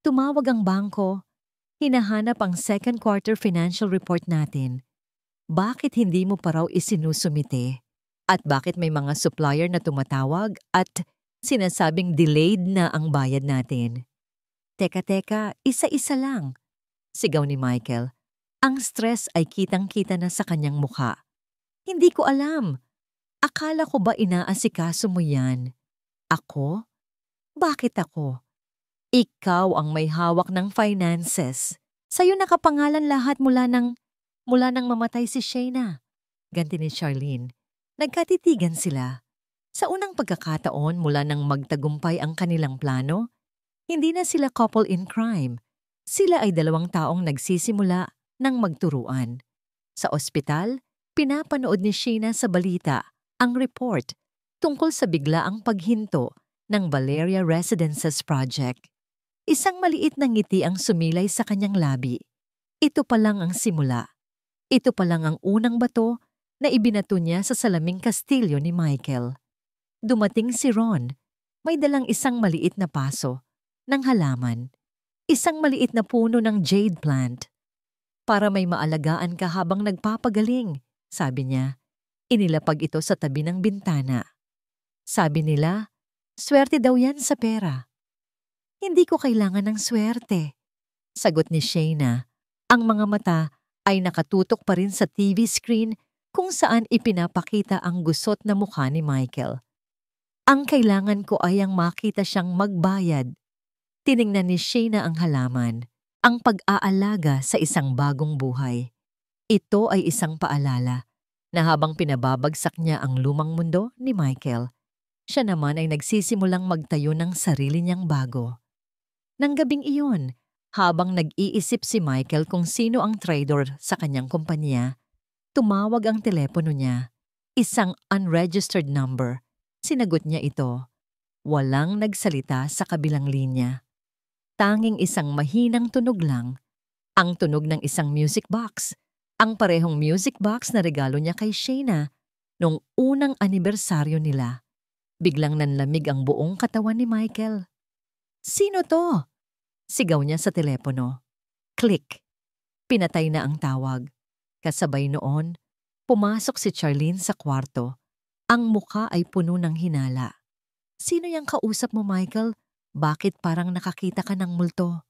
Tumawag ang bangko. Hinahanap ang second quarter financial report natin. Bakit hindi mo pa raw isinusumite? At bakit may mga supplier na tumatawag at sinasabing delayed na ang bayad natin? Teka, isa-isa lang. Sigaw ni Michael. Ang stress ay kitang-kita na sa kanyang mukha. Hindi ko alam. Akala ko ba inaasikaso mo yan? Ako? Bakit ako? Ikaw ang may hawak ng finances. Sa'yo nakapangalan lahat mula nang mamatay si Shayna. Ganti ni Charlene. Nagkatitigan sila. Sa unang pagkakataon mula nang magtagumpay ang kanilang plano, hindi na sila couple in crime. Sila ay dalawang taong nagsisimula ng magturuan. Sa ospital, pinapanood ni Shayna sa balita ang report tungkol sa biglaang paghinto ng Valeria Residences Project. Isang maliit na ngiti ang sumilay sa kanyang labi. Ito pa lang ang simula. Ito pa lang ang unang bato na ibinato niya sa salaming kastilyo ni Michael. Dumating si Ron. May dalang isang maliit na paso ng halaman. Isang maliit na puno ng jade plant. Para may maalagaan ka habang nagpapagaling, sabi niya. Inilapag ito sa tabi ng bintana. Sabi nila, swerte daw yan sa pera. Hindi ko kailangan ng swerte. Sagot ni Shayna. Ang mga mata ay nakatutok pa rin sa TV screen kung saan ipinapakita ang gusot na mukha ni Michael. Ang kailangan ko ay ang makita siyang magbayad. Tiningnan ni Shayna ang halaman, ang pag-aalaga sa isang bagong buhay. Ito ay isang paalala na habang pinababagsak niya ang lumang mundo ni Michael, siya naman ay nagsisimulang magtayo ng sarili niyang bago. Nang gabing iyon, habang nag-iisip si Michael kung sino ang traidor sa kanyang kumpanya, tumawag ang telepono niya. Isang unregistered number. Sinagot niya ito. Walang nagsalita sa kabilang linya. Tanging isang mahinang tunog lang. Ang tunog ng isang music box. Ang parehong music box na regalo niya kay Shayna noong unang anibersaryo nila. Biglang nanlamig ang buong katawan ni Michael. "Sino to?" Sigaw niya sa telepono. Click. Pinatay na ang tawag. Kasabay noon, pumasok si Charlene sa kwarto. Ang mukha ay puno ng hinala. "Sino yang kausap mo, Michael? Bakit parang nakakita ka ng multo?"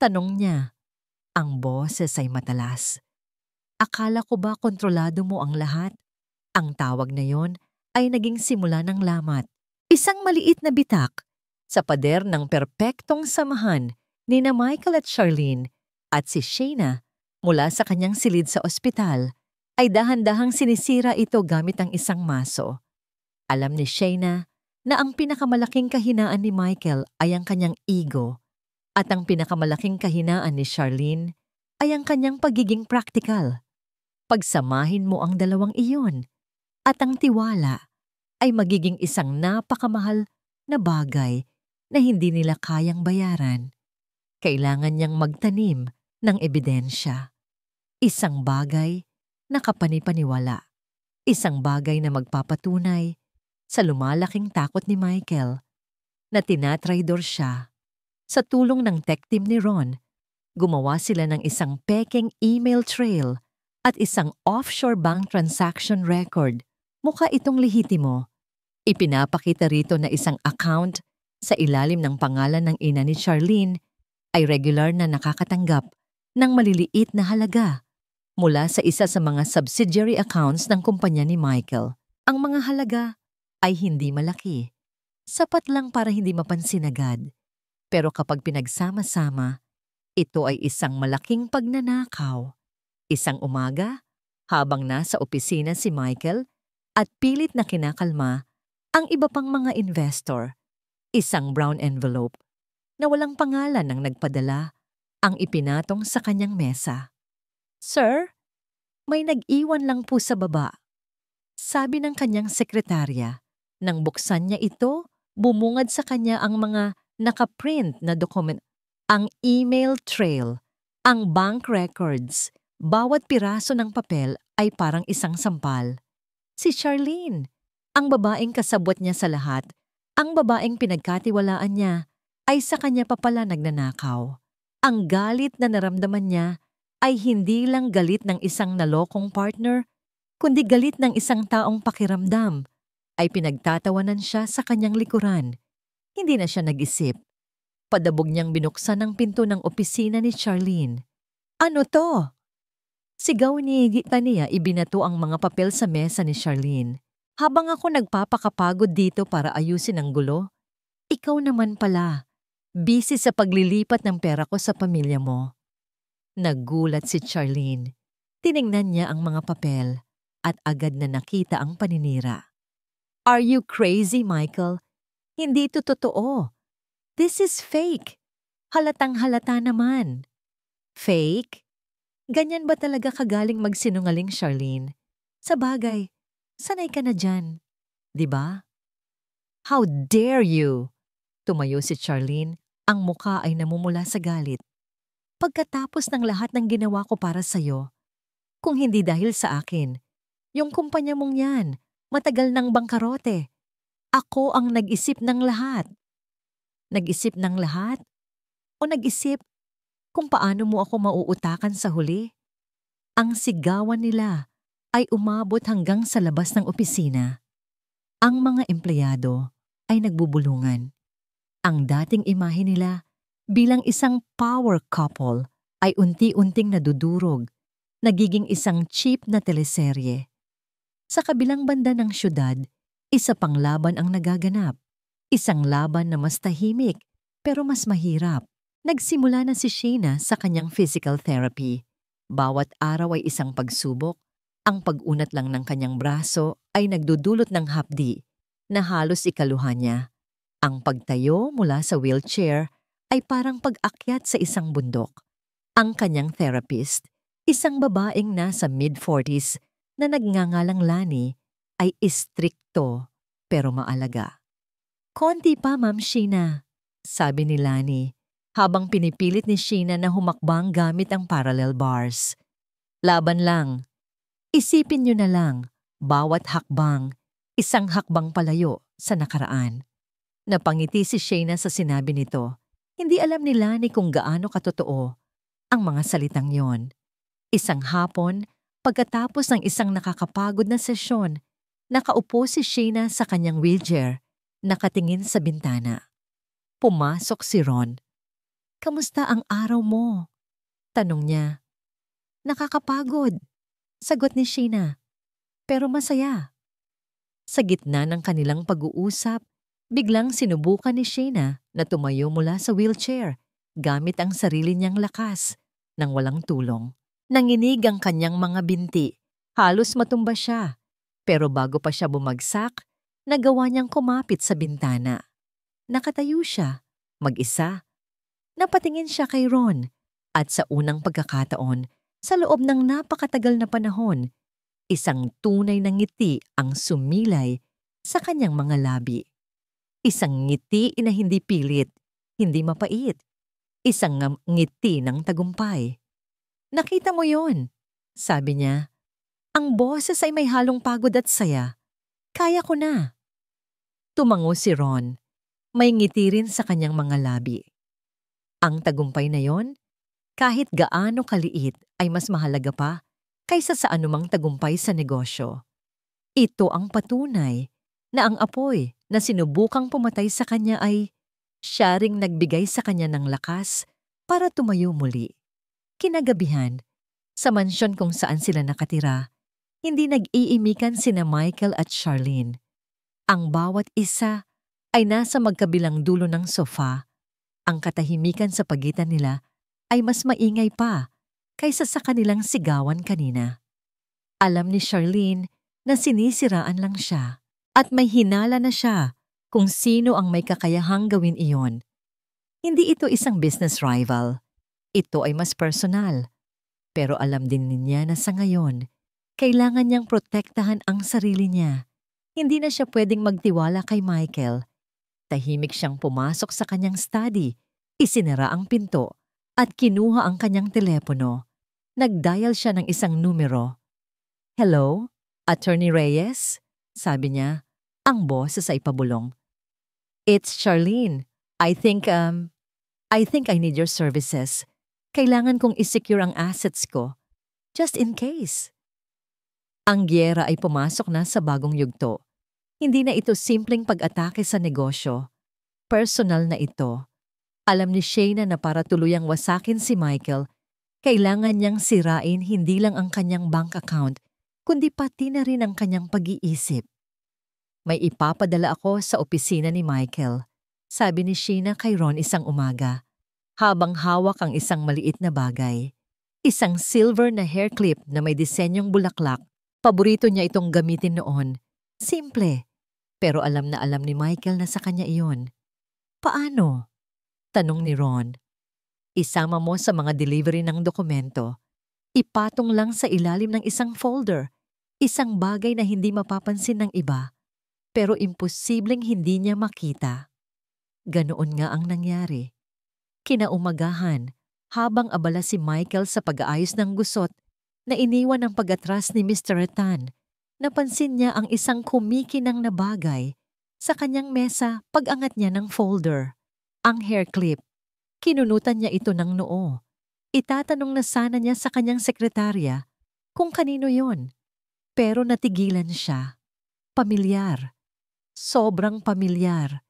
Tanong niya. Ang boses ay matalas. "Akala ko ba kontrolado mo ang lahat?" Ang tawag na yon ay naging simula ng lamat. Isang maliit na bitak sa pader ng perpektong samahan ni na Michael at Charlene at si Shayna mula sa kanyang silid sa ospital ay dahan-dahang sinisira ito gamit ang isang maso. Alam ni Shayna na ang pinakamalaking kahinaan ni Michael ay ang kanyang ego at ang pinakamalaking kahinaan ni Charlene ay ang kanyang pagiging practical. Pagsamahin mo ang dalawang iyon at ang tiwala ay magiging isang napakamahal na bagay na hindi nila kayang bayaran. Kailangan niyang magtanim ng ebidensya. Isang bagay na kapanipaniwala. Isang bagay na magpapatunay sa lumalaking takot ni Michael na tinatraidor siya. Sa tulong ng tech team ni Ron, gumawa sila ng isang peking email trail at isang offshore bank transaction record. Mukha itong lehitimo. Ipinapakita rito na isang account sa ilalim ng pangalan ng ina ni Charlene ay regular na nakakatanggap ng maliliit na halaga mula sa isa sa mga subsidiary accounts ng kumpanya ni Michael. Ang mga halaga ay hindi malaki. Sapat lang para hindi mapansin agad. Pero kapag pinagsama-sama, ito ay isang malaking pagnanakaw. Isang umaga, habang nasa opisina si Michael at pilit na kinakalma ang iba pang mga investor, isang brown envelope na walang pangalan ng nagpadala ang ipinatong sa kanyang mesa. "Sir, may nag-iwan lang po sa baba." Sabi ng kanyang sekretarya. Nang buksan niya ito, bumungad sa kanya ang mga nakaprint na dokumento. Ang email trail, ang bank records, bawat piraso ng papel ay parang isang sampal. Si Charlene, ang babaeng kasabwat niya sa lahat, ang babaeng pinagkatiwalaan niya, ay sa kanya pa pala nagnanakaw. Ang galit na naramdaman niya ay hindi lang galit ng isang nalokong partner, kundi galit ng isang taong pakiramdam ay pinagtatawanan siya sa kanyang likuran. Hindi na siya nag-isip. Padabog niyang binuksan ang pinto ng opisina ni Charlene. "Ano to?" Sigaw ni Tania, ibinato ang mga papel sa mesa ni Charlene. "Habang ako nagpapakapagod dito para ayusin ang gulo, ikaw naman pala, busy sa paglilipat ng pera ko sa pamilya mo." Nagulat si Charlene. Tiningnan niya ang mga papel at agad na nakita ang paninira. "Are you crazy, Michael? Hindi ito totoo. This is fake. Halatang halata naman." "Fake? Ganyan ba talaga kagaling magsinungaling, Charlene? Sa bagay, sanay ka na dyan, di ba?" "How dare you?" Tumayo si Charlene, ang mukha ay namumula sa galit. "Pagkatapos ng lahat ng ginawa ko para sa'yo, kung hindi dahil sa akin, yung kumpanya mong yan, matagal ng bangkarote. Ako ang nag-isip ng lahat." "Nag-isip ng lahat? O nag-isip kung paano mo ako mauutakan sa huli?" Ang sigawan nila ay umabot hanggang sa labas ng opisina. Ang mga empleyado ay nagbubulungan. Ang dating imahe nila bilang isang power couple ay unti-unting nadudurog, nagiging isang cheap na teleserye. Sa kabilang banda ng syudad, Isa pang laban ang nagaganap. Isang laban na mas tahimik pero mas mahirap. Nagsimula na si Shayna sa kanyang physical therapy. Bawat araw ay isang pagsubok. Ang pag-unat lang ng kanyang braso ay nagdudulot ng hapdi na halos ikaluhan niya. Ang pagtayo mula sa wheelchair ay parang pag-akyat sa isang bundok. Ang kanyang therapist, isang babaeng nasa mid-40s na nagngangalang Lani, ay istrikto pero maalaga. "Konti pa, Ma'am Sheena," sabi ni Lani, habang pinipilit ni Sheena na humakbang gamit ang parallel bars. "Laban lang. Isipin niyo na lang, bawat hakbang, isang hakbang palayo sa nakaraan." Napangiti si Shayna sa sinabi nito. Hindi alam ni Lani kung gaano katotoo ang mga salitang yon. Isang hapon, pagkatapos ng isang nakakapagod na sesyon, nakaupo si Shayna sa kanyang wheelchair, nakatingin sa bintana. Pumasok si Ron. "Kamusta ang araw mo?" tanong niya. "Nakakapagod," sagot ni Shayna, "pero masaya." Sa gitna ng kanilang pag-uusap, biglang sinubukan ni Shayna na tumayo mula sa wheelchair gamit ang sarili niyang lakas nang walang tulong. Nanginig ang kanyang mga binti. Halos matumba siya. Pero bago pa siya bumagsak, nagawa niyang kumapit sa bintana. Nakatayo siya, mag-isa. Napatingin siya kay Ron at sa unang pagkakataon, sa loob ng napakatagal na panahon, isang tunay na ngiti ang sumilay sa kanyang mga labi. Isang ngiti na hindi pilit, hindi mapait. Isang ngiti ng tagumpay. "Nakita mo yon," sabi niya. "Ang boses ay may halong pagod at saya. Kaya ko na." Tumango si Ron. May ngiti rin sa kanyang mga labi. Ang tagumpay na yon, kahit gaano kaliit, ay mas mahalaga pa kaysa sa anumang tagumpay sa negosyo. Ito ang patunay na ang apoy na sinubukang pumatay sa kanya ay siya ring nagbigay sa kanya ng lakas para tumayo muli. Kinagabihan, sa mansyon kung saan sila nakatira, hindi nag-iimikan sina Michael at Charlene. Ang bawat isa ay nasa magkabilang dulo ng sofa. Ang katahimikan sa pagitan nila ay mas maingay pa kaysa sa kanilang sigawan kanina. Alam ni Charlene na sinisiraan lang siya at may hinala na siya kung sino ang may kakayahang gawin iyon. Hindi ito isang business rival. Ito ay mas personal. Pero alam din niya na sa ngayon, kailangan niyang protektahan ang sarili niya. Hindi na siya pwedeng magtiwala kay Michael. Tahimik siyang pumasok sa kanyang study, isinara ang pinto, at kinuha ang kanyang telepono. Nag-dial siya ng isang numero. "Hello, Attorney Reyes?" sabi niya. Ang boses ay pabulong. "It's Charlene. I think I need your services. Kailangan kong isecure ang assets ko. Just in case." Ang giyera ay pumasok na sa bagong yugto. Hindi na ito simpleng pag-atake sa negosyo. Personal na ito. Alam ni Shayna na para tuluyang wasakin si Michael, kailangan niyang sirain hindi lang ang kanyang bank account, kundi pati na rin ang kanyang pag-iisip. "May ipapadala ako sa opisina ni Michael," sabi ni Shayna kay Ron isang umaga, habang hawak ang isang maliit na bagay. Isang silver na hair clip na may disenyong bulaklak. Paborito niya itong gamitin noon. Simple, pero alam na alam ni Michael na sa kanya iyon. "Paano?" tanong ni Ron. "Isama mo sa mga delivery ng dokumento. Ipatong lang sa ilalim ng isang folder. Isang bagay na hindi mapapansin ng iba, pero imposibleng hindi niya makita." Ganoon nga ang nangyari. Kinaumagahan, habang abala si Michael sa pag-aayos ng gusot na iniwan ang pag-atras ni Mr. Ratan, napansin niya ang isang kumikinang na bagay sa kanyang mesa pag-angat niya ng folder. Ang hair clip. Kinunutan niya ito ng noo. Itatanong na sana niya sa kanyang sekretarya kung kanino yon. Pero natigilan siya. Pamilyar. Sobrang pamilyar.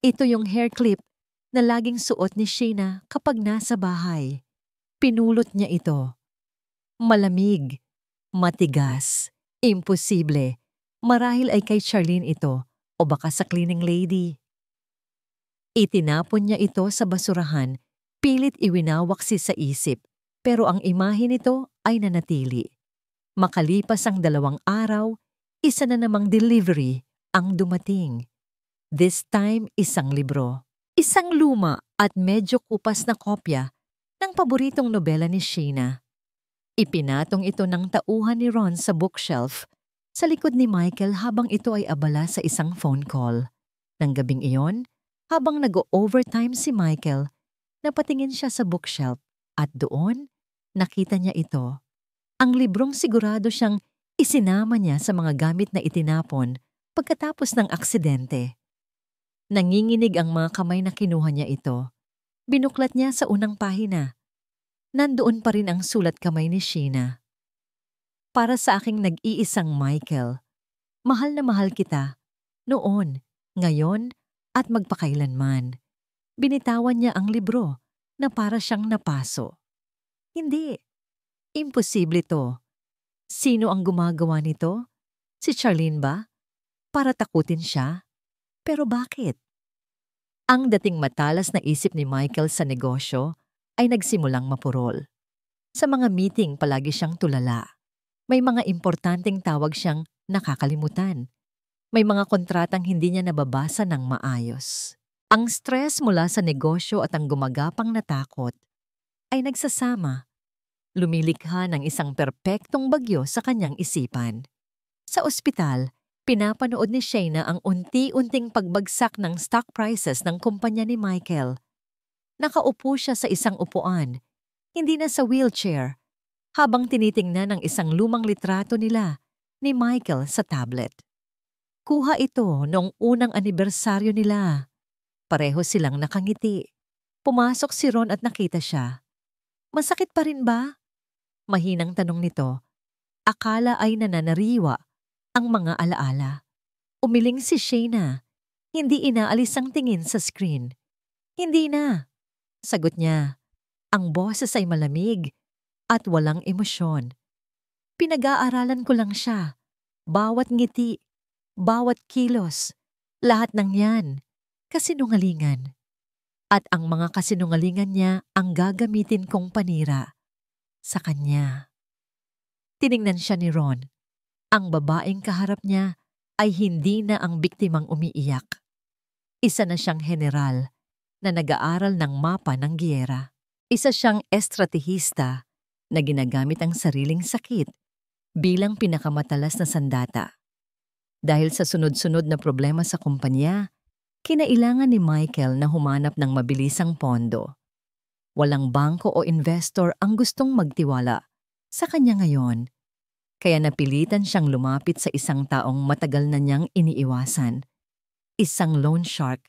Ito yung hair clip na laging suot ni Shayna kapag nasa bahay. Pinulot niya ito. Malamig, matigas, imposible, Marahil ay kay Charlene ito o baka sa cleaning lady. Itinapon niya ito sa basurahan, pilit iwinawaksi sa isip, pero ang imahe nito ay nanatili. Makalipas ang 2 araw, isa na namang delivery ang dumating. This time, isang libro. Isang luma at medyo kupas na kopya ng paboritong nobela ni Sheena. Ipinatong ito ng tauhan ni Ron sa bookshelf sa likod ni Michael habang ito ay abala sa isang phone call. Nang gabing iyon, habang nag-overtime si Michael, napatingin siya sa bookshelf at doon, nakita niya ito. Ang librong sigurado siyang isinama niya sa mga gamit na itinapon pagkatapos ng aksidente. Nanginginig ang mga kamay na kinuha niya ito. Binuklat niya sa unang pahina. Nandoon pa rin ang sulat kamay ni Sheena. Para sa aking nag-iisang Michael, mahal na mahal kita, noon, ngayon, at magpakailanman. Binitawan niya ang libro na para siyang napaso. Hindi. Imposible to. Sino ang gumagawa nito? Si Charlene ba? Para takutin siya? Pero bakit? Ang dating matalas na isip ni Michael sa negosyo ay nagsimulang mapurol. Sa mga meeting palagi siyang tulala. May mga importanteng tawag siyang nakakalimutan. May mga kontratang hindi niya nababasa ng maayos. Ang stress mula sa negosyo at ang gumagapang na takot ay nagsasama. Lumilikha ng isang perpektong bagyo sa kanyang isipan. Sa ospital, pinapanood ni Sheena ang unti-unting pagbagsak ng stock prices ng kumpanya ni Michael. Nakaupo siya sa isang upuan, hindi na sa wheelchair, habang tinitingnan ang isang lumang litrato nila ni Michael sa tablet. Kuha ito noong unang anibersaryo nila. Pareho silang nakangiti. Pumasok si Ron at nakita siya. Masakit pa rin ba? Mahinang tanong nito. Akala ay nananariwa ang mga alaala. Umiling si Sheena. Hindi inaalis ang tingin sa screen. Hindi na. Sagot niya. Ang boses ay malamig at walang emosyon. Pinag-aaralan ko lang siya. Bawat ngiti, bawat kilos, lahat ng yan, kasinungalingan. At ang mga kasinungalingan niya ang gagamitin kong panira sa kanya. Tiningnan siya ni Ron. Ang babaeng kaharap niya ay hindi na ang biktimang umiiyak. Isa na siyang general na nag-aaral ng mapa ng giyera. Isa siyang estratehista na ginagamit ang sariling sakit bilang pinakamatalas na sandata. Dahil sa sunod-sunod na problema sa kumpanya, kinailangan ni Michael na humanap ng mabilisang pondo. Walang bangko o investor ang gustong magtiwala sa kanya ngayon, kaya napilitan siyang lumapit sa isang taong matagal na niyang iniiwasan. Isang loan shark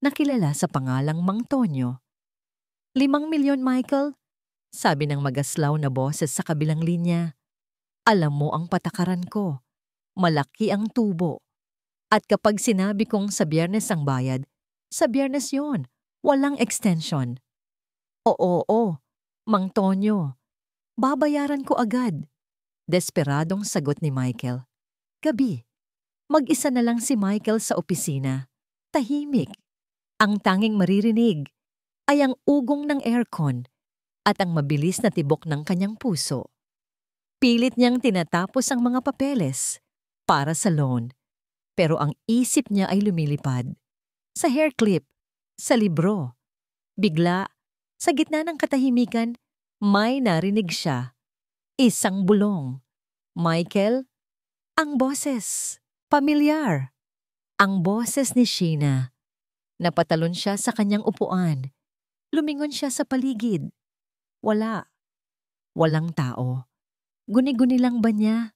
na kilala sa pangalang Mang Tonyo. 5 milyon, Michael? Sabi ng magaslaw na boses sa kabilang linya. Alam mo ang patakaran ko. Malaki ang tubo. At kapag sinabi kong sa Biyernes ang bayad, sa Biyernes yon, walang extension. Oo, Mang Tonyo. Babayaran ko agad. Desperadong sagot ni Michael. Gabi. Mag-isa na lang si Michael sa opisina. Tahimik. Ang tanging maririnig ay ang ugong ng aircon at ang mabilis na tibok ng kanyang puso. Pilit niyang tinatapos ang mga papeles para sa loan. Pero ang isip niya ay lumilipad. Sa hair clip, sa libro. Bigla, sa gitna ng katahimikan, may narinig siya. Isang bulong. Michael? Ang boses. Pamilyar. Ang boses ni Sheena. Napatalon siya sa kanyang upuan. Lumingon siya sa paligid. Wala. Walang tao. Guni-guni lang ba niya?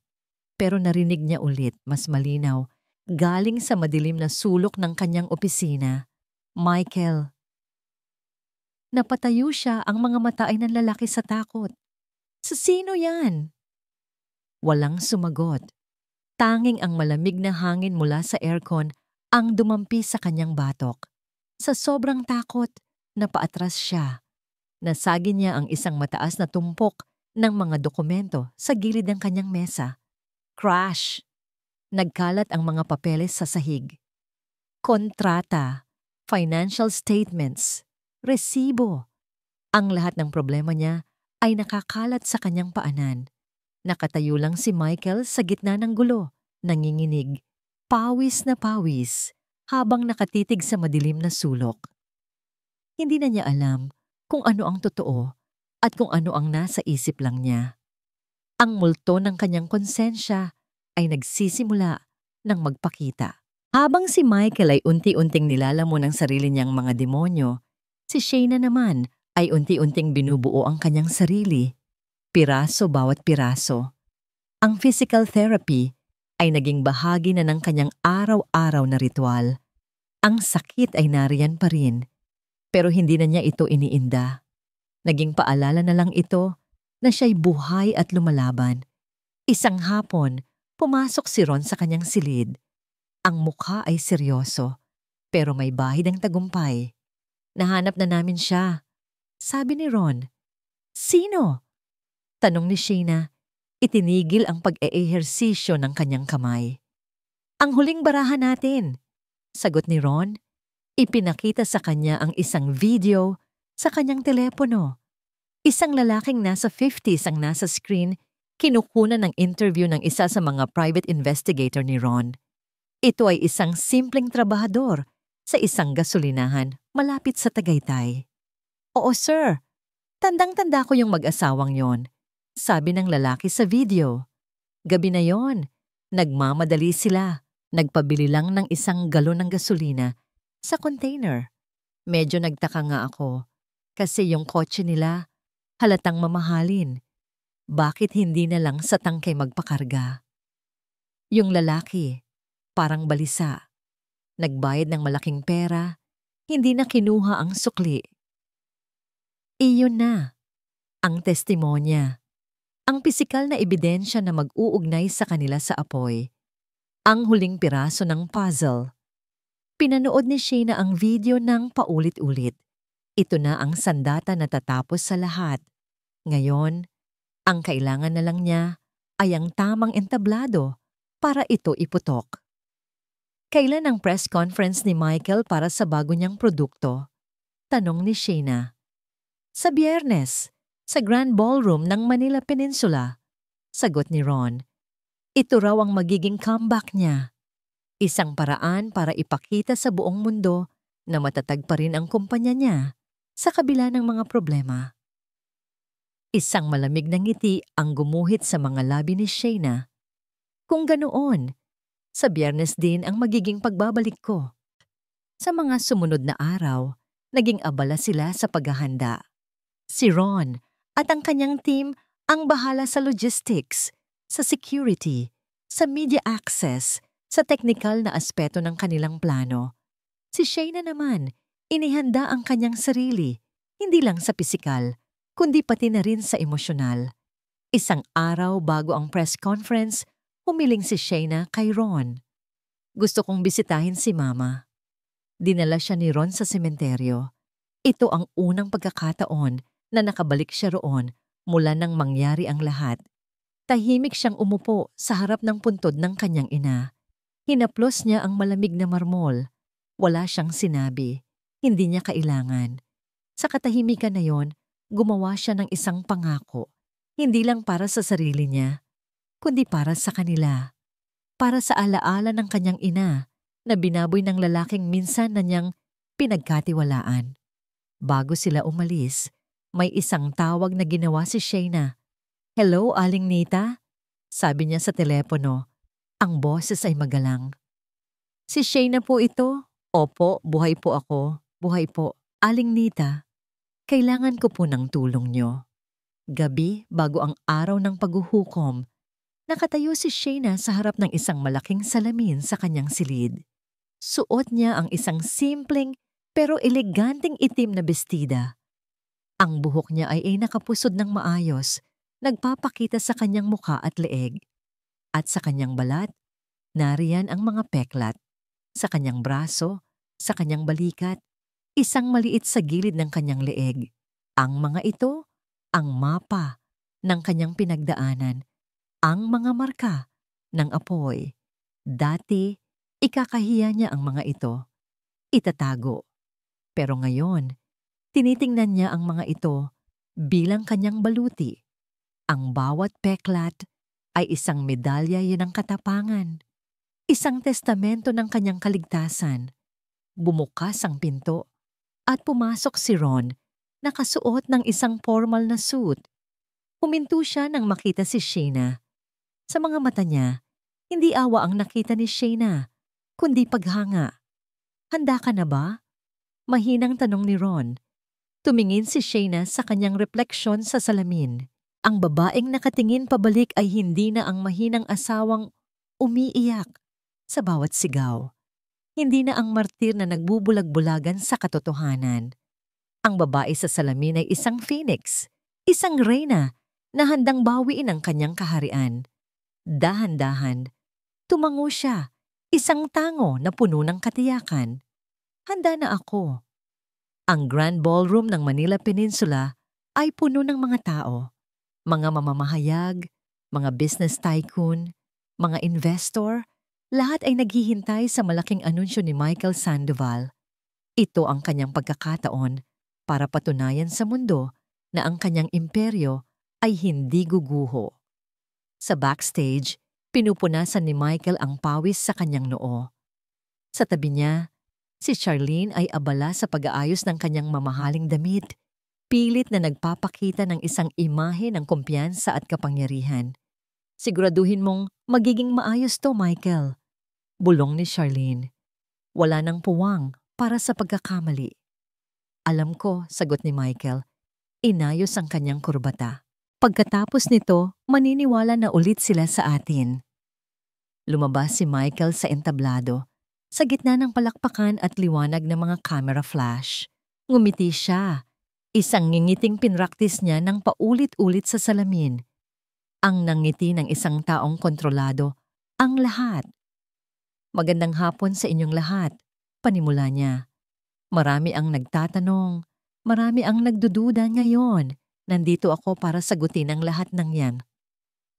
Pero narinig niya ulit, mas malinaw, galing sa madilim na sulok ng kanyang opisina. Michael. Napatayo siya, ang mga mata ay nanlalaki sa takot. Sa sino yan? Walang sumagot. Tanging ang malamig na hangin mula sa aircon ang dumampi sa kanyang batok. Sa sobrang takot, napaatras siya. Nasagi niya ang isang mataas na tumpok ng mga dokumento sa gilid ng kanyang mesa. Crash! Nagkalat ang mga papeles sa sahig. Kontrata, financial statements, resibo. Ang lahat ng problema niya ay nakakalat sa kanyang paanan. Nakatayo lang si Michael sa gitna ng gulo, nanginginig, pawis na pawis, habang nakatitig sa madilim na sulok. Hindi na niya alam kung ano ang totoo at kung ano ang nasa isip lang niya. Ang multo ng kanyang konsensya ay nagsisimula ng magpakita. Habang si Michael ay unti-unting nilalamon ang sarili niyang mga demonyo, si Shayna naman ay unti-unting binubuo ang kanyang sarili, piraso bawat piraso. Ang physical therapy ay naging bahagi na ng kanyang araw-araw na ritual. Ang sakit ay nariyan pa rin, pero hindi na niya ito iniinda. Naging paalala na lang ito na siya'y buhay at lumalaban. Isang hapon, pumasok si Ron sa kanyang silid. Ang mukha ay seryoso, pero may bahid ang tagumpay. Nahanap na namin siya, sabi ni Ron. Sino? Tanong ni Shayna. Itinigil ang pag-eehersisyo ng kanyang kamay. Ang huling barahan natin, sagot ni Ron. Ipinakita sa kanya ang isang video sa kanyang telepono. Isang lalaking nasa 50s ang nasa screen, kinukunan ng interview ng isa sa mga private investigator ni Ron. Ito ay isang simpleng trabahador sa isang gasolinahan malapit sa Tagaytay. Oo sir, tandang-tanda ko yung mag-asawang yon, sabi ng lalaki sa video. Gabi na yon, nagmamadali sila, nagpabili lang ng isang galon ng gasolina sa container. Medyo nagtaka nga ako kasi yung kotse nila halatang mamahalin. Bakit hindi na lang sa tangkay magpakarga? Yung lalaki, parang balisa. Nagbayad ng malaking pera, hindi na kinuha ang sukli. Iyon na, ang testimonya. Ang pisikal na ebidensya na mag-uugnay sa kanila sa apoy. Ang huling piraso ng puzzle. Pinanood ni Shayna ang video ng paulit-ulit. Ito na ang sandata na tatapos sa lahat. Ngayon, ang kailangan na lang niya ay ang tamang entablado para ito iputok. Kailan ang press conference ni Michael para sa bago niyang produkto? Tanong ni Shayna. Sa Biyernes, sa Grand Ballroom ng Manila Peninsula. Sagot ni Ron. Ito raw ang magiging comeback niya. Isang paraan para ipakita sa buong mundo na matatag pa rin ang kumpanya niya sa kabila ng mga problema. Isang malamig na ngiti ang gumuhit sa mga labi ni Shayna. Kung ganoon, sa Biyernes din ang magiging pagbabalik ko. Sa mga sumunod na araw, naging abala sila sa paghahanda. Si Ron at ang kanyang team ang bahala sa logistics, sa security, sa media access, sa teknikal na aspeto ng kanilang plano. Si Shayna naman, inihanda ang kanyang sarili, hindi lang sa pisikal, kundi pati na rin sa emosyonal. Isang araw bago ang press conference, humiling si Shayna kay Ron. Gusto kong bisitahin si Mama. Dinala siya ni Ron sa sementeryo. Ito ang unang pagkakataon na nakabalik siya roon mula nang mangyari ang lahat. Tahimik siyang umupo sa harap ng puntod ng kanyang ina. Hinaplos niya ang malamig na marmol. Wala siyang sinabi. Hindi niya kailangan. Sa katahimikan na yon, gumawa siya ng isang pangako. Hindi lang para sa sarili niya, kundi para sa kanila. Para sa alaala ng kanyang ina na binaboy ng lalaking minsan na niyang pinagkatiwalaan. Bago sila umalis, may isang tawag na ginawa si Shayna. Hello, Aling Nita? Sabi niya sa telepono. Ang boses ay magalang. Si Shayna po ito? Opo, buhay po ako. Buhay po. Aling Nita, kailangan ko po ng tulong niyo. Gabi bago ang araw ng paghuhukom, nakatayo si Shayna sa harap ng isang malaking salamin sa kanyang silid. Suot niya ang isang simpleng pero eleganteng itim na bestida. Ang buhok niya ay nakapusod ng maayos, nagpapakita sa kanyang muka at leeg. At sa kanyang balat, nariyan ang mga peklat. Sa kanyang braso, sa kanyang balikat, isang maliit sa gilid ng kanyang leeg. Ang mga ito, ang mapa ng kanyang pinagdaanan, ang mga marka ng apoy, Dati, ikakahiya niya ang mga ito, itatago. Pero ngayon, tinitingnan niya ang mga ito bilang kanyang baluti. Ang bawat peklat ay isang medalya ng katapangan, isang testamento ng kanyang kaligtasan. Bumukas ang pinto at pumasok si Ron, nakasuot ng isang formal na suit. Huminto siya nang makita si Shayna. Sa mga mata niya, hindi awa ang nakita ni Shayna, kundi paghanga. Handa ka na ba? Mahinang tanong ni Ron. Tumingin si Shayna sa kanyang refleksyon sa salamin. Ang babaeng nakatingin pabalik ay hindi na ang mahinang asawang umiiyak sa bawat sigaw. Hindi na ang martir na nagbubulag-bulagan sa katotohanan. Ang babae sa salamin ay isang phoenix, isang reyna na handang bawiin ang kanyang kaharian. Dahan-dahan, tumango siya, isang tango na puno ng katiyakan. Handa na ako. Ang Grand Ballroom ng Manila Peninsula ay puno ng mga tao, mga mamamahayag, mga business tycoon, mga investor. Lahat ay naghihintay sa malaking anunsyo ni Michael Sandoval. Ito ang kanyang pagkakataon para patunayan sa mundo na ang kanyang imperyo ay hindi guguho. Sa backstage, pinupunasan ni Michael ang pawis sa kanyang noo. Sa tabi niya, si Charlene ay abala sa pag-aayos ng kanyang mamahaling damit, pilit na nagpapakita ng isang imahe ng kumpiyansa at kapangyarihan. Siguraduhin mong magiging maayos to, Michael. Bulong ni Charlene. Wala nang puwang para sa pagkakamali. Alam ko, sagot ni Michael. Inayos ang kanyang kurbata. Pagkatapos nito, maniniwala na ulit sila sa atin. Lumabas si Michael sa entablado, sa gitna ng palakpakan at liwanag ng mga camera flash. Ngumiti siya. Isang ngingiting pinraktis niya ng paulit-ulit sa salamin. Ang nangiti ng isang taong kontrolado, ang lahat. Magandang hapon sa inyong lahat, panimula niya. Marami ang nagtatanong, marami ang nagdududa ngayon. Nandito ako para sagutin ang lahat ng yan.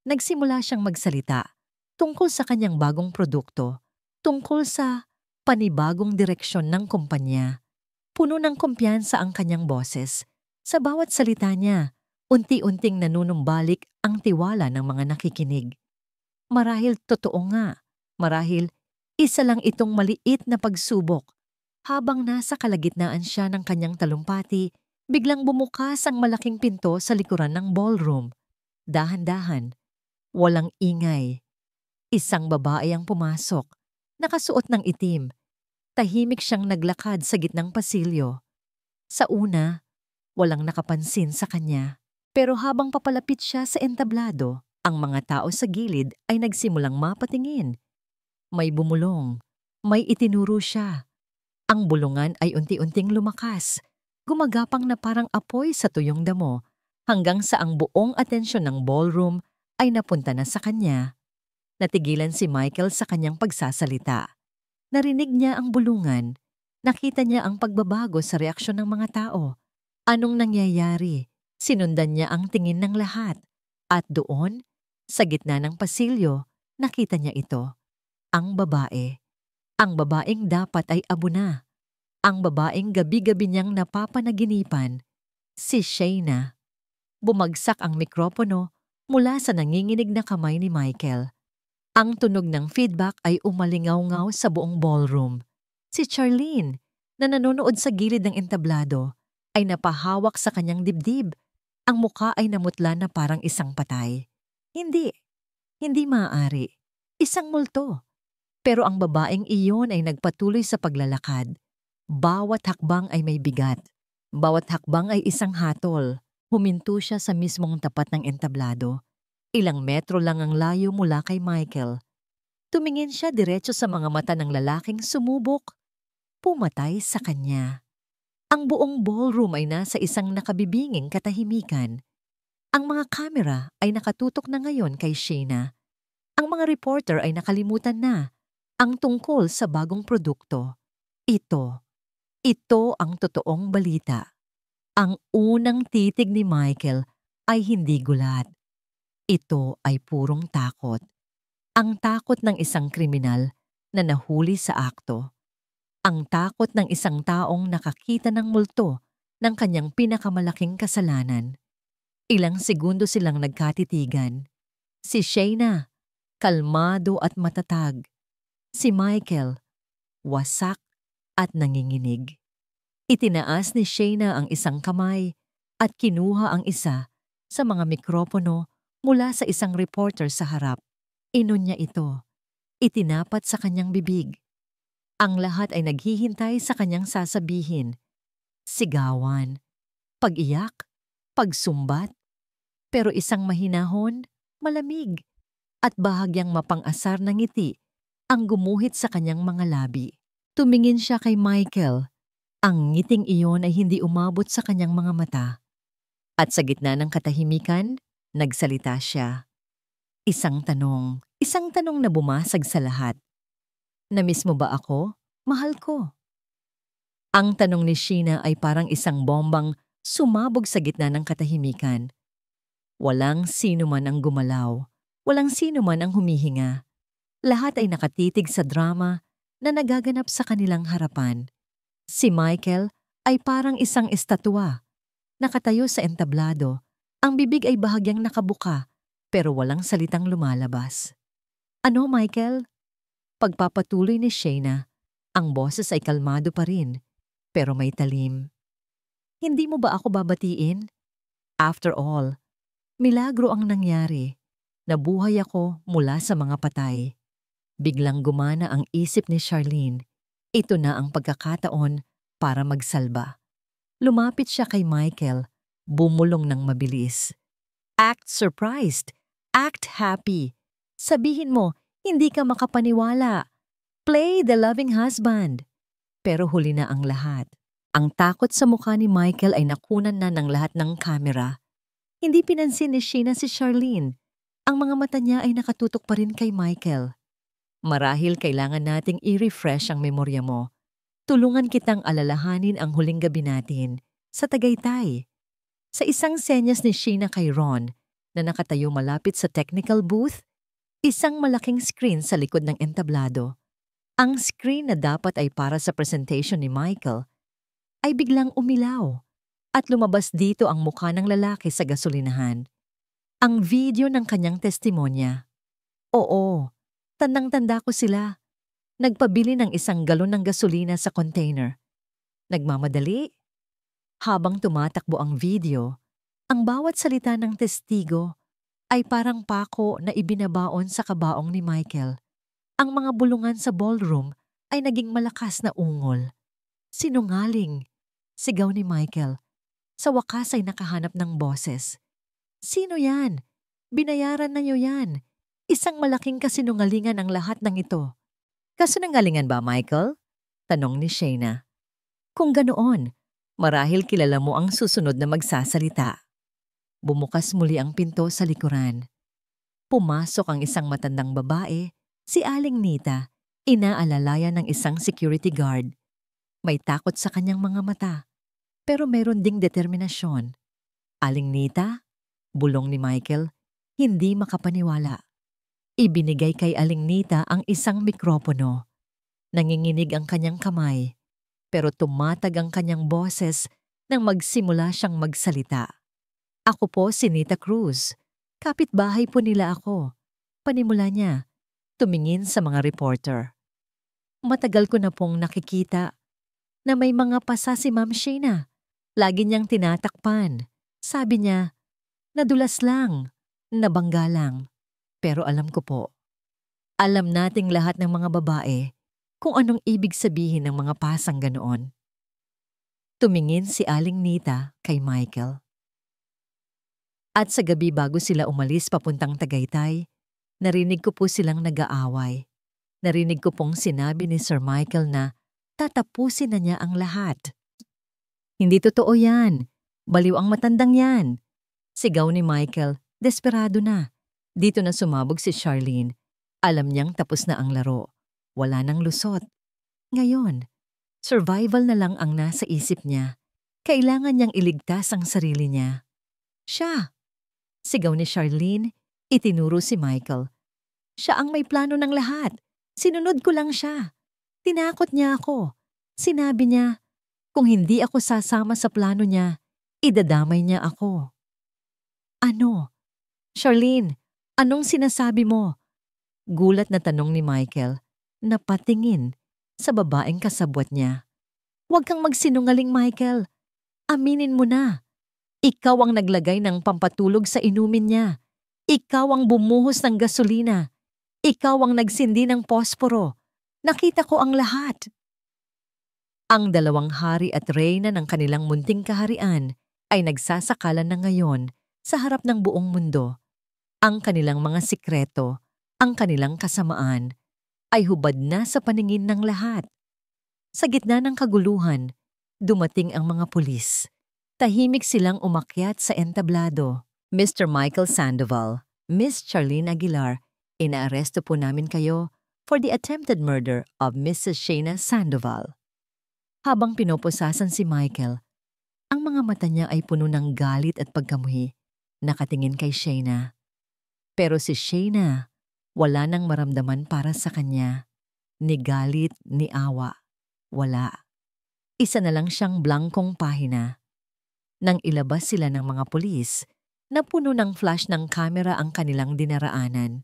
Nagsimula siyang magsalita tungkol sa kanyang bagong produkto, tungkol sa panibagong direksyon ng kumpanya. Puno ng kumpiyansa ang kanyang boses. Sa bawat salita niya, unti-unting nanunumbalik ang tiwala ng mga nakikinig. Marahil totoo nga, marahil isa lang itong maliit na pagsubok. Habang nasa kalagitnaan siya ng kanyang talumpati, biglang bumukas ang malaking pinto sa likuran ng ballroom. Dahan-dahan, walang ingay. Isang babae ang pumasok, nakasuot ng itim. Tahimik siyang naglakad sa gitnang pasilyo. Sa una, walang nakapansin sa kanya. Pero habang papalapit siya sa entablado, ang mga tao sa gilid ay nagsimulang mapatingin. May bumulong, may itinuro siya. Ang bulungan ay unti-unting lumakas, gumagapang na parang apoy sa tuyong damo, hanggang sa ang buong atensyon ng ballroom ay napunta na sa kanya. Natigilan si Michael sa kanyang pagsasalita. Narinig niya ang bulungan, nakita niya ang pagbabago sa reaksyon ng mga tao. Anong nangyayari? Sinundan niya ang tingin ng lahat. At doon, sa gitna ng pasilyo, nakita niya ito. Ang babae. Ang babaeng dapat ay abuna. Ang babaeng gabi-gabi niyang napapanaginipan. Si Shayna. Bumagsak ang mikropono mula sa nanginginig na kamay ni Michael. Ang tunog ng feedback ay umalingaw-ngaw sa buong ballroom. Si Charlene, na nanonood sa gilid ng entablado, ay napahawak sa kanyang dibdib. Ang muka ay namutla na parang isang patay. Hindi maaari. Isang multo. Pero ang babaeng iyon ay nagpatuloy sa paglalakad. Bawat hakbang ay may bigat. Bawat hakbang ay isang hatol. Huminto siya sa mismong tapat ng entablado. Ilang metro lang ang layo mula kay Michael. Tumingin siya diretso sa mga mata ng lalaking sumubok. Pumatay sa kanya. Ang buong ballroom ay nasa isang nakabibinging katahimikan. Ang mga kamera ay nakatutok na ngayon kay Shayna. Ang mga reporter ay nakalimutan na ang tungkol sa bagong produkto. Ito ang totoong balita. Ang unang titig ni Michael ay hindi gulat. Ito ay purong takot. Ang takot ng isang kriminal na nahuli sa akto. Ang takot ng isang taong nakakita ng multo ng kanyang pinakamalaking kasalanan. Ilang segundo silang nagkatitigan. Si Shayna, kalmado at matatag. Si Michael, wasak at nanginginig. Itinaas ni Shayna ang isang kamay at kinuha ang isa sa mga mikropono mula sa isang reporter sa harap. Inunya ito. Itinapat sa kanyang bibig. Ang lahat ay naghihintay sa kanyang sasabihin. Sigawan, pag-iyak, pagsumbat, pero isang mahinahon, malamig, at bahagyang mapang-asar na ngiti ang gumuhit sa kanyang mga labi. Tumingin siya kay Michael. Ang ngiting iyon ay hindi umabot sa kanyang mga mata. At sa gitna ng katahimikan, nagsalita siya. Isang tanong na bumasag sa lahat. Namiss mo ba ako, mahal ko? Ang tanong ni Sheena ay parang isang bombang sumabog sa gitna ng katahimikan. Walang sino man ang gumalaw, walang sino man ang humihinga. Lahat ay nakatitig sa drama na nagaganap sa kanilang harapan. Si Michael ay parang isang estatwa, nakatayo sa entablado. Ang bibig ay bahagyang nakabuka, pero walang salitang lumalabas. Ano, Michael? Pagpapatuloy ni Shayna, ang boses ay kalmado pa rin, pero may talim. Hindi mo ba ako babatiin? After all, milagro ang nangyari. Nabuhay ako mula sa mga patay. Biglang gumana ang isip ni Charlene. Ito na ang pagkakataon para magsalba. Lumapit siya kay Michael, bumulong ng mabilis. Act surprised. Act happy. Sabihin mo, hindi ka makapaniwala. Play the loving husband. Pero huli na ang lahat. Ang takot sa mukha ni Michael ay nakunan na ng lahat ng kamera. Hindi pinansin ni Sheena si Charlene. Ang mga mata niya ay nakatutok pa rin kay Michael. Marahil kailangan nating i-refresh ang memorya mo. Tulungan kitang alalahanin ang huling gabi natin sa Tagaytay. Sa isang senyas ni Sheena kay Ron na nakatayo malapit sa technical booth, isang malaking screen sa likod ng entablado. Ang screen na dapat ay para sa presentation ni Michael ay biglang umilaw at lumabas dito ang mukha ng lalaki sa gasolinahan. Ang video ng kanyang testimonya. Oo, tandang-tanda ko sila. Nagpabili ng 1 galon ng gasolina sa container. Nagmamadali. Habang tumatakbo ang video, ang bawat salita ng testigo ay parang pako na ibinabaon sa kabaong ni Michael. Ang mga bulungan sa ballroom ay naging malakas na ungol. Sinungaling, sigaw ni Michael. Sa wakas ay nakahanap ng boses. Sino yan? Binayaran na niyo yan. Isang malaking kasinungalingan ang lahat ng ito. Kasinungalingan ba, Michael? Tanong ni Shayna. Kung ganoon, marahil kilala mo ang susunod na magsasalita. Bumukas muli ang pinto sa likuran. Pumasok ang isang matandang babae, si Aling Nita, inaalalayan ng isang security guard. May takot sa kanyang mga mata, pero meron ding determinasyon. Aling Nita? Bulong ni Michael, hindi makapaniwala. Ibinigay kay Aling Nita ang isang mikropono. Nanginginig ang kanyang kamay, pero tumatag ang kanyang boses nang magsimula siyang magsalita. Ako po si Nita Cruz. Kapitbahay po nila ako. Panimula niya, tumingin sa mga reporter. Matagal ko na pong nakikita na may mga pasa si Ma'am Sheena. Lagi niyang tinatakpan. Sabi niya, nadulas lang, nabangga lang. Pero alam ko po, alam nating lahat ng mga babae kung anong ibig sabihin ng mga pasang ganoon. Tumingin si Aling Nita kay Michael. At sa gabi bago sila umalis papuntang Tagaytay, narinig ko po silang nag-aaway. Narinig ko pong sinabi ni Sir Michael na tatapusin na niya ang lahat. Hindi totoo yan. Baliw ang matandang yan. Sigaw ni Michael, desperado na. Dito na sumabog si Charlene. Alam niyang tapos na ang laro. Wala nang lusot. Ngayon, survival na lang ang nasa isip niya. Kailangan niyang iligtas ang sarili niya. Siya! Sigaw ni Charlene, itinuro si Michael. Siya ang may plano ng lahat. Sinunod ko lang siya. Tinakot niya ako. Sinabi niya, kung hindi ako sasama sa plano niya, idadamay niya ako. Ano? Charlene, anong sinasabi mo? Gulat na tanong ni Michael na patingin sa babaeng kasabwat niya. Huwag kang magsinungaling, Michael. Aminin mo na. Ikaw ang naglagay ng pampatulog sa inumin niya. Ikaw ang bumuhos ng gasolina. Ikaw ang nagsindi ng posporo. Nakita ko ang lahat. Ang dalawang hari at reyna ng kanilang munting kaharian ay nagsasakalan na ngayon sa harap ng buong mundo. Ang kanilang mga sikreto, ang kanilang kasamaan, ay hubad na sa paningin ng lahat. Sa gitna ng kaguluhan, dumating ang mga pulis. Tahimik silang umakyat sa entablado. Mr. Michael Sandoval, Miss Charlene Aguilar, inaaresto po namin kayo for the attempted murder of Mrs. Shayna Sandoval. Habang pinoposasan si Michael, ang mga mata niya ay puno ng galit at pagkamuhi, nakatingin kay Shayna. Pero si Shayna, wala nang maramdaman para sa kanya. Ni galit, ni awa. Wala. Isa na lang siyang blankong pahina. Nang ilabas sila ng mga pulis, napuno ng flash ng kamera ang kanilang dinaraanan.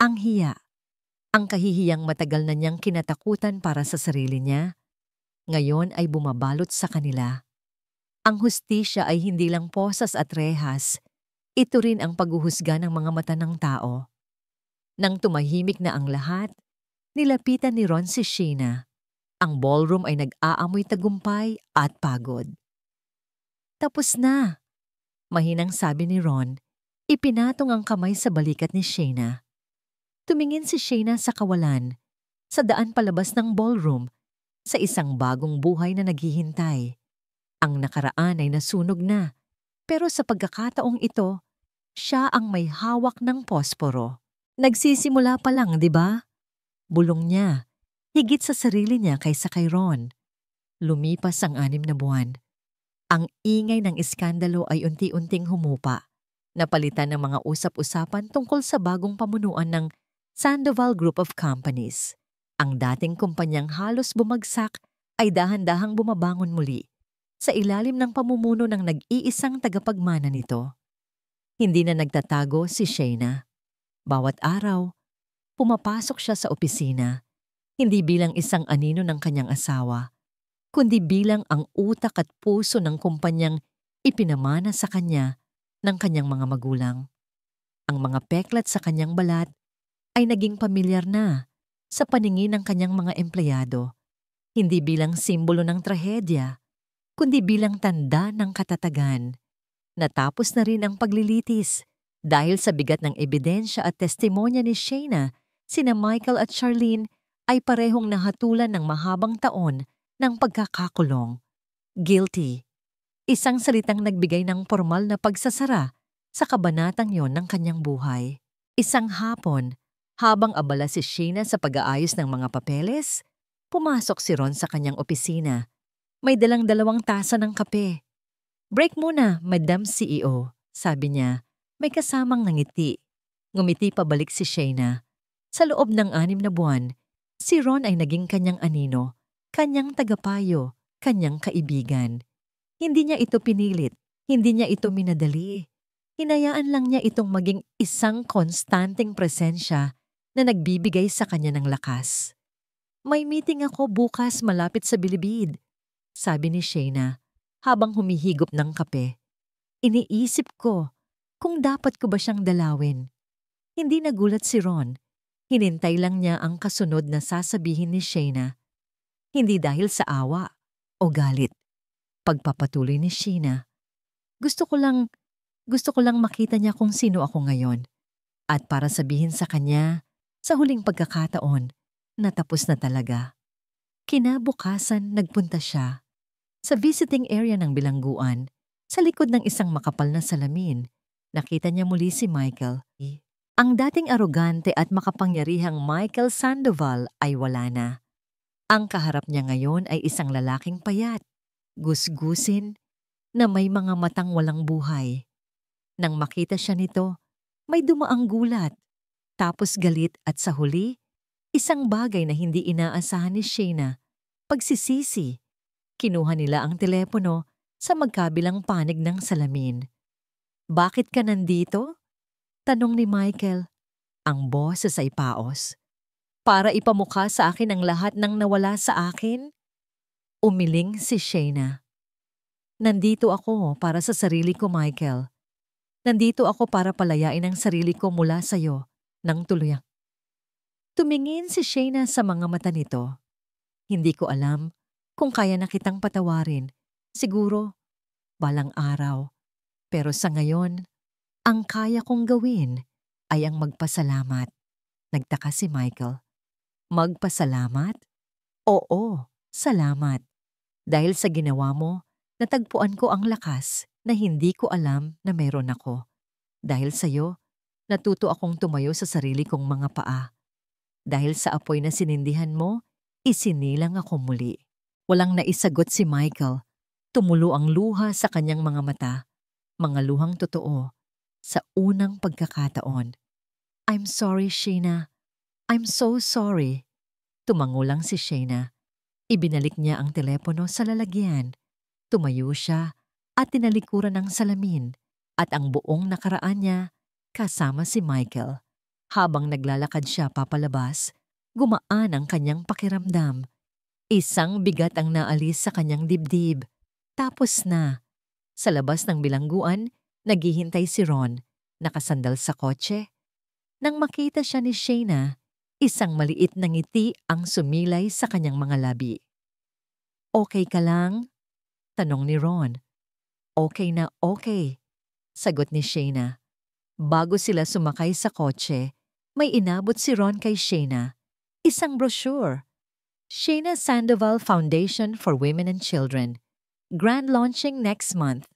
Ang hiya. Ang kahihiyang matagal na niyang kinatakutan para sa sarili niya, ngayon ay bumabalot sa kanila. Ang hustisya ay hindi lang posas at rehas, ito rin ang paghuhusga ng mga mata ng tao. Nang tumahimik na ang lahat, nilapitan ni Ron si Shayna. Ang ballroom ay nag-aamoy tagumpay at pagod. Tapos na, mahinang sabi ni Ron, ipinatong ang kamay sa balikat ni Shayna. Tumingin si Shayna sa kawalan, sa daan palabas ng ballroom, sa isang bagong buhay na naghihintay. Ang nakaraan ay nasunog na, pero sa pagkakataong ito, siya ang may hawak ng posporo. Nagsisimula pa lang, di ba? Bulong niya, higit sa sarili niya kaysa kay Ron. Lumipas ang 6 na buwan. Ang ingay ng iskandalo ay unti-unting humupa, napalitan ng mga usap-usapan tungkol sa bagong pamunuan ng Sandoval Group of Companies. Ang dating kumpanyang halos bumagsak ay dahan-dahang bumabangon muli sa ilalim ng pamumuno ng nag-iisang tagapagmana nito. Hindi na nagtatago si Shayna. Bawat araw, pumapasok siya sa opisina, hindi bilang isang anino ng kanyang asawa, kundi bilang ang utak at puso ng kumpanyang ipinamana sa kanya ng kanyang mga magulang. Ang mga peklat sa kanyang balat ay naging pamilyar na sa paningin ng kanyang mga empleyado, hindi bilang simbolo ng trahedya, kundi bilang tanda ng katatagan. Natapos na rin ang paglilitis dahil sa bigat ng ebidensya at testimonya ni Shayna, sina Michael at Charlene ay parehong nahatulan ng mahabang taon ng pagkakakulong. Guilty. Isang salitang nagbigay ng formal na pagsasara sa kabanatang yon ng kanyang buhay. Isang hapon, habang abala si Shayna sa pag-aayos ng mga papeles, pumasok si Ron sa kanyang opisina. May dalang 2 tasa ng kape. Break muna, Madam CEO, sabi niya. May kasamang nangiti. Ngumiti pabalik si Shayna. Sa loob ng 6 na buwan, si Ron ay naging kanyang anino, kanyang tagapayo, kanyang kaibigan. Hindi niya ito pinilit, hindi niya ito minadali. Hinayaan lang niya itong maging isang konstanteng presensya na nagbibigay sa kanya ng lakas. May meeting ako bukas malapit sa Bilibid, sabi ni Shayna habang humihigop ng kape. Iniisip ko kung dapat ko ba siyang dalawin. Hindi nagulat si Ron. Hinintay lang niya ang kasunod na sasabihin ni Shayna. Hindi dahil sa awa o galit. Pagpapatuloy ni Shayna. Gusto ko lang makita niya kung sino ako ngayon. At para sabihin sa kanya, sa huling pagkakataon, natapos na talaga. Kinabukasan nagpunta siya sa visiting area ng bilangguan, sa likod ng isang makapal na salamin. Nakita niya muli si Michael. Ang dating arogante at makapangyarihang Michael Sandoval ay wala na. Ang kaharap niya ngayon ay isang lalaking payat, gusgusin, na may mga matang walang buhay. Nang makita siya nito, may dumaang gulat. tapos galit at sa huli, isang bagay na hindi inaasahan ni Shayna, pagsisisi. Kinuha nila ang telepono sa magkabilang panig ng salamin. "Bakit ka nandito?" tanong ni Michael, ang boses ay paos. "Para ipamukha sa akin ang lahat ng nawala sa akin?" Umiling si Shayna. "Nandito ako para sa sarili ko, Michael. Nandito ako para palayain ang sarili ko mula sa'yo ng tuluyang." Tumingin si Shayna sa mga mata nito. "Hindi ko alam kung kaya na kitang patawarin. Siguro, balang araw. Pero sa ngayon, ang kaya kong gawin ay ang magpasalamat." Nagtaka si Michael. "Magpasalamat?" "Oo, salamat. Dahil sa ginawa mo, natagpuan ko ang lakas na hindi ko alam na meron ako. Dahil sa'yo, natuto akong tumayo sa sarili kong mga paa. Dahil sa apoy na sinindihan mo, isinilang ako muli." Walang naisagot si Michael. Tumulo ang luha sa kanyang mga mata, mga luhang totoo, sa unang pagkakataon. "I'm sorry, Shayna. I'm so sorry." Tumango lang si Shayna. Ibinalik niya ang telepono sa lalagyan. Tumayo siya at tinalikuran ng salamin at ang buong nakaraan niya kasama si Michael. Habang naglalakad siya papalabas, gumaan ang kanyang pakiramdam. Isang bigat ang naalis sa kanyang dibdib. Tapos na. Sa labas ng bilangguan, naghihintay si Ron, nakasandal sa kotse. Nang makita siya ni Shayna, isang maliit na ngiti ang sumilay sa kanyang mga labi. "Okay ka lang?" tanong ni Ron. "Okay na okay," sagot ni Shayna. Bago sila sumakay sa kotse, may inabot si Ron kay Shayna. Isang brochure. Shayna Sandoval Foundation for Women and Children. Grand launching next month.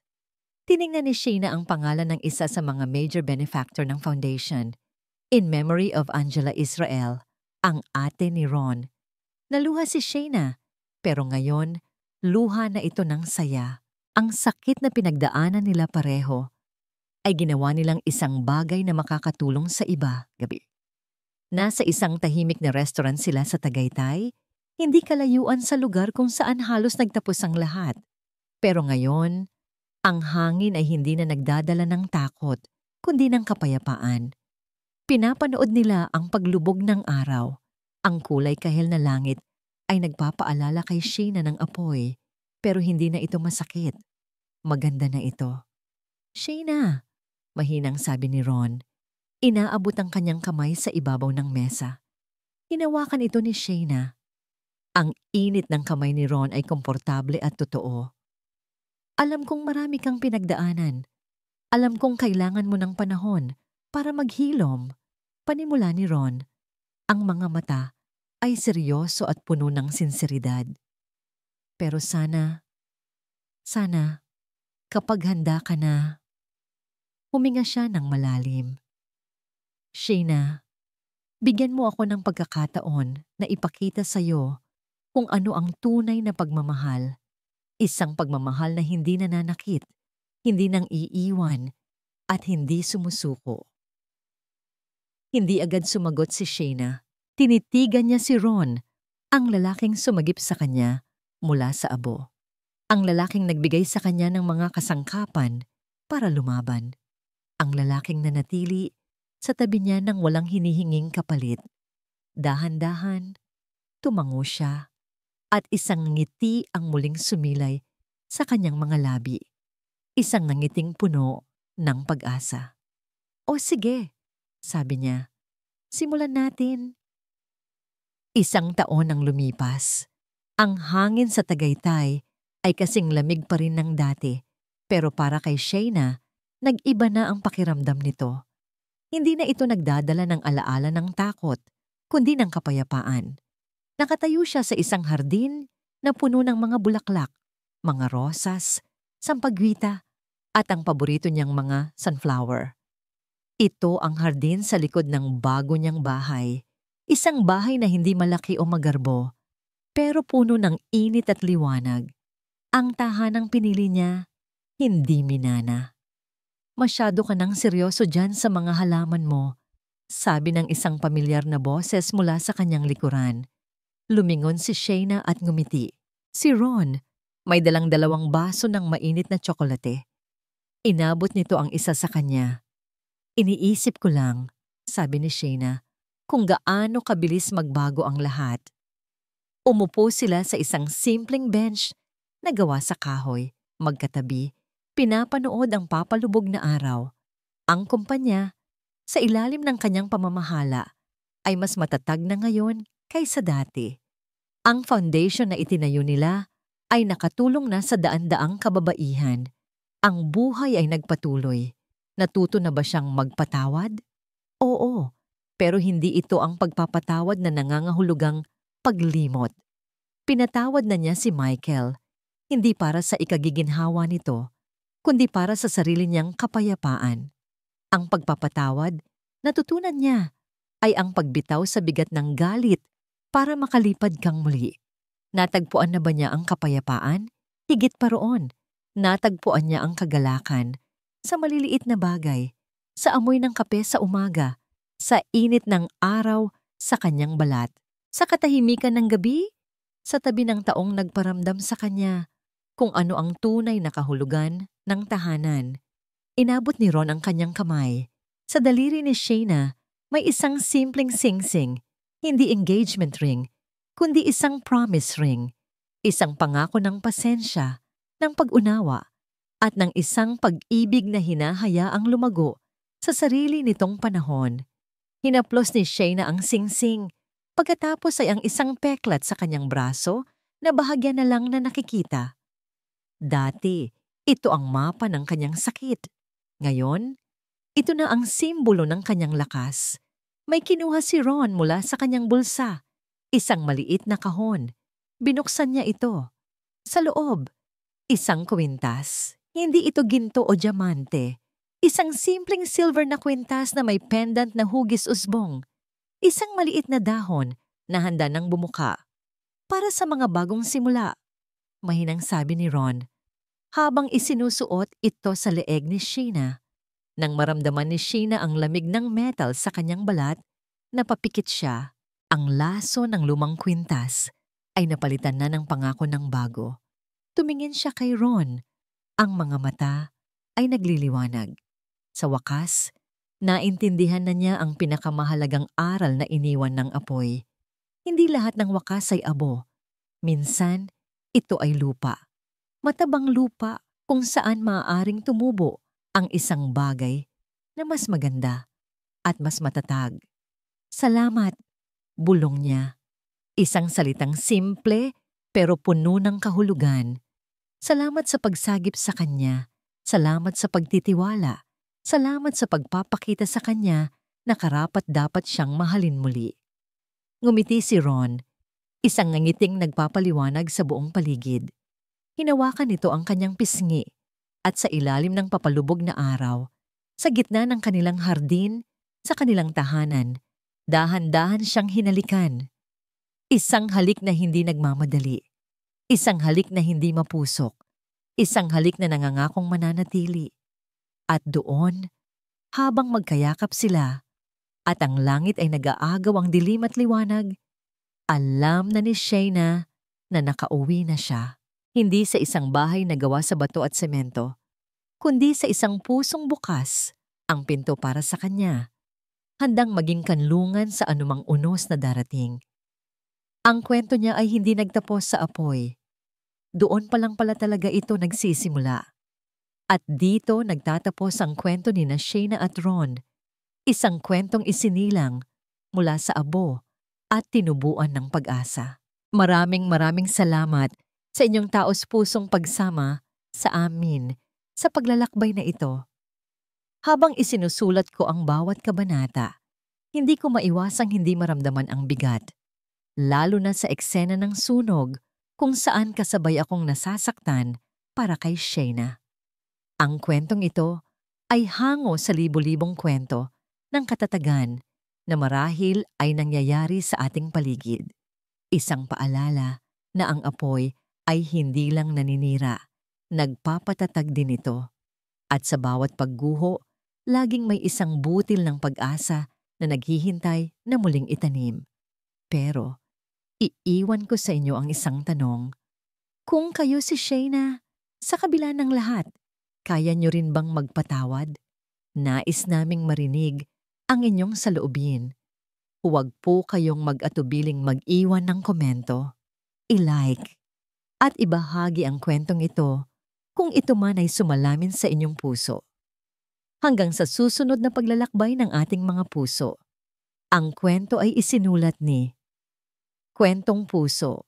Tiningnan ni Shayna ang pangalan ng isa sa mga major benefactor ng foundation. In memory of Angela Israel, ang ate ni Ron. Naluha si Shayna, pero ngayon, luha na ito ng saya. Ang sakit na pinagdaanan nila pareho ay ginawa nilang isang bagay na makakatulong sa iba. Gabi. Nasa isang tahimik na restaurant sila sa Tagaytay, hindi kalayuan sa lugar kung saan halos nagtapos ang lahat. Pero ngayon, ang hangin ay hindi na nagdadala ng takot, kundi ng kapayapaan. Pinapanood nila ang paglubog ng araw. Ang kulay kahel na langit ay nagpapaalala kay Shayna ng apoy, pero hindi na ito masakit. Maganda na ito. "Shayna," mahinang sabi ni Ron. Inaabot ang kanyang kamay sa ibabaw ng mesa. Hinawakan ito ni Shayna. Ang init ng kamay ni Ron ay komportable at totoo. "Alam kong marami kang pinagdaanan. Alam kong kailangan mo ng panahon para maghilom." Panimula ni Ron. Ang mga mata ay seryoso at puno ng sinseridad. "Pero sana, kapag handa ka na." Huminga siya ng malalim. "Shayna, bigyan mo ako ng pagkakataon na ipakita sa'yo kung ano ang tunay na pagmamahal. Isang pagmamahal na hindi nananakit, hindi nang iiwan, at hindi sumusuko." Hindi agad sumagot si Shayna. Tinitigan niya si Ron, ang lalaking sumagip sa kanya mula sa abo. Ang lalaking nagbigay sa kanya ng mga kasangkapan para lumaban. Ang lalaking nanatili sa tabi niya ng walang hinihinging kapalit. Dahan-dahan, tumango siya at isang ngiti ang muling sumilay sa kanyang mga labi. Isang nangiting puno ng pag-asa. "O sige," sabi niya. "Simulan natin." Isang taon ang lumipas. Ang hangin sa Tagaytay ay kasing lamig pa rin ng dati, pero para kay Shayna, nag-iba na ang pakiramdam nito. Hindi na ito nagdadala ng alaala ng takot, kundi ng kapayapaan. Nakatayo siya sa isang hardin na puno ng mga bulaklak, mga rosas, sampagwita, at ang paborito niyang mga sunflower. Ito ang hardin sa likod ng bago niyang bahay. Isang bahay na hindi malaki o magarbo, pero puno ng init at liwanag. Ang tahanang pinili niya, hindi minana. "Masyado ka nang seryoso dyan sa mga halaman mo," Sabi ng isang pamilyar na boses mula sa kanyang likuran. Lumingon si Shayna at ngumiti. Si Ron, may dalang dalawang baso ng mainit na tsokolate. Inabot nito ang isa sa kanya. Iniisip ko lang, sabi ni Shayna, kung gaano kabilis magbago ang lahat. Umupo sila sa isang simpleng bench na gawa sa kahoy, magkatabi, pinapanood ang papalubog na araw. Ang kumpanya, sa ilalim ng kanyang pamamahala, ay mas matatag na ngayon kaysa dati. Ang foundation na itinayo nila ay nakatulong na sa daan-daang kababaihan. Ang buhay ay nagpatuloy. Natuto na ba siyang magpatawad? Oo, pero hindi ito ang pagpapatawad na nangangahulugang paglimot. Pinatawad na niya si Michael, hindi para sa ikagiginhawa nito, kundi para sa sarili niyang kapayapaan. Ang pagpapatawad, natutunan niya, ay ang pagbitaw sa bigat ng galit para makalipad kang muli. Natagpuan na ba niya ang kapayapaan? Higit pa roon, natagpuan niya ang kagalakan sa maliliit na bagay, sa amoy ng kape sa umaga, sa init ng araw sa kanyang balat, sa katahimikan ng gabi, sa tabi ng taong nagparamdam sa kanya kung ano ang tunay na kahulugan ng tahanan. Inabot ni Ron ang kanyang kamay. Sa daliri ni Shayna, may isang simpleng singsing, hindi engagement ring, kundi isang promise ring, isang pangako ng pasensya, ng pag-unawa, at ng isang pag-ibig na hinahayaang lumago sa sarili nitong panahon. Hinaplos ni Shayna ang singsing, pagkatapos ay ang isang peklat sa kanyang braso na bahagya na lang na nakikita. Dati, ito ang mapa ng kanyang sakit. Ngayon, ito na ang simbolo ng kanyang lakas. May kinuha si Ron mula sa kanyang bulsa, isang maliit na kahon. Binuksan niya ito. Sa loob, isang kwintas. Hindi ito ginto o diamante. Isang simpleng silver na kwintas na may pendant na hugis usbong. Isang maliit na dahon na handa ng bumuka. Para sa mga bagong simula, mahinang sabi ni Ron, habang isinusuot ito sa leeg ni Shayna. Nang maramdaman ni Shayna ang lamig ng metal sa kanyang balat, napapikit siya. Ang laso ng lumang kwintas ay napalitan na ng pangako ng bago. Tumingin siya kay Ron. Ang mga mata ay nagliliwanag. Sa wakas, naintindihan na niya ang pinakamahalagang aral na iniwan ng apoy. Hindi lahat ng wakas ay abo. Minsan, ito ay lupa. Matabang lupa kung saan maaaring tumubo ang isang bagay na mas maganda at mas matatag. Salamat, bulong niya. Isang salitang simple pero puno ng kahulugan. Salamat sa pagsagip sa kanya. Salamat sa pagtitiwala. Salamat sa pagpapakita sa kanya na karapat-dapat siyang mahalin muli. Ngumiti si Ron, isang ngangiting nagpapaliwanag sa buong paligid. Hinawakan nito ang kanyang pisngi at sa ilalim ng papalubog na araw, sa gitna ng kanilang hardin, sa kanilang tahanan, dahan-dahan siyang hinalikan. Isang halik na hindi nagmamadali. Isang halik na hindi mapusok. Isang halik na nangangakong mananatili. At doon, habang magkayakap sila, at ang langit ay nag-aagaw ang dilim at liwanag, alam na ni Shayna na nakauwi na siya. Hindi sa isang bahay na gawa sa bato at semento, kundi sa isang pusong bukas, ang pinto para sa kanya, handang maging kanlungan sa anumang unos na darating. Ang kwento niya ay hindi nagtapos sa apoy. Doon pa lang pala talaga ito nagsisimula. At dito nagtatapos ang kwento ni Shayna at Ron, isang kwentong isinilang mula sa abo at tinubuan ng pag-asa. Maraming salamat sa inyong taos-pusong pagsama sa amin sa paglalakbay na ito. Habang isinusulat ko ang bawat kabanata, hindi ko maiwasang hindi maramdaman ang bigat, lalo na sa eksena ng sunog kung saan kasabay akong nasasaktan para kay Shayna. Ang kwentong ito ay hango sa libo-libong kwento ng katatagan na marahil ay nangyayari sa ating paligid. Isang paalala na ang apoy ay hindi lang naninira, nagpapatatag din ito. At sa bawat pagguho, laging may isang butil ng pag-asa na naghihintay na muling itanim. Pero, iiwan ko sa inyo ang isang tanong. Kung kayo si Shayna, sa kabila ng lahat, kaya nyo rin bang magpatawad? Nais naming marinig ang inyong saloobin. Huwag po kayong mag-atubiling mag-iwan ng komento, i-like, at ibahagi ang kwentong ito kung ito man ay sumalamin sa inyong puso. Hanggang sa susunod na paglalakbay ng ating mga puso, ang kwento ay isinulat ni Kwentong Puso.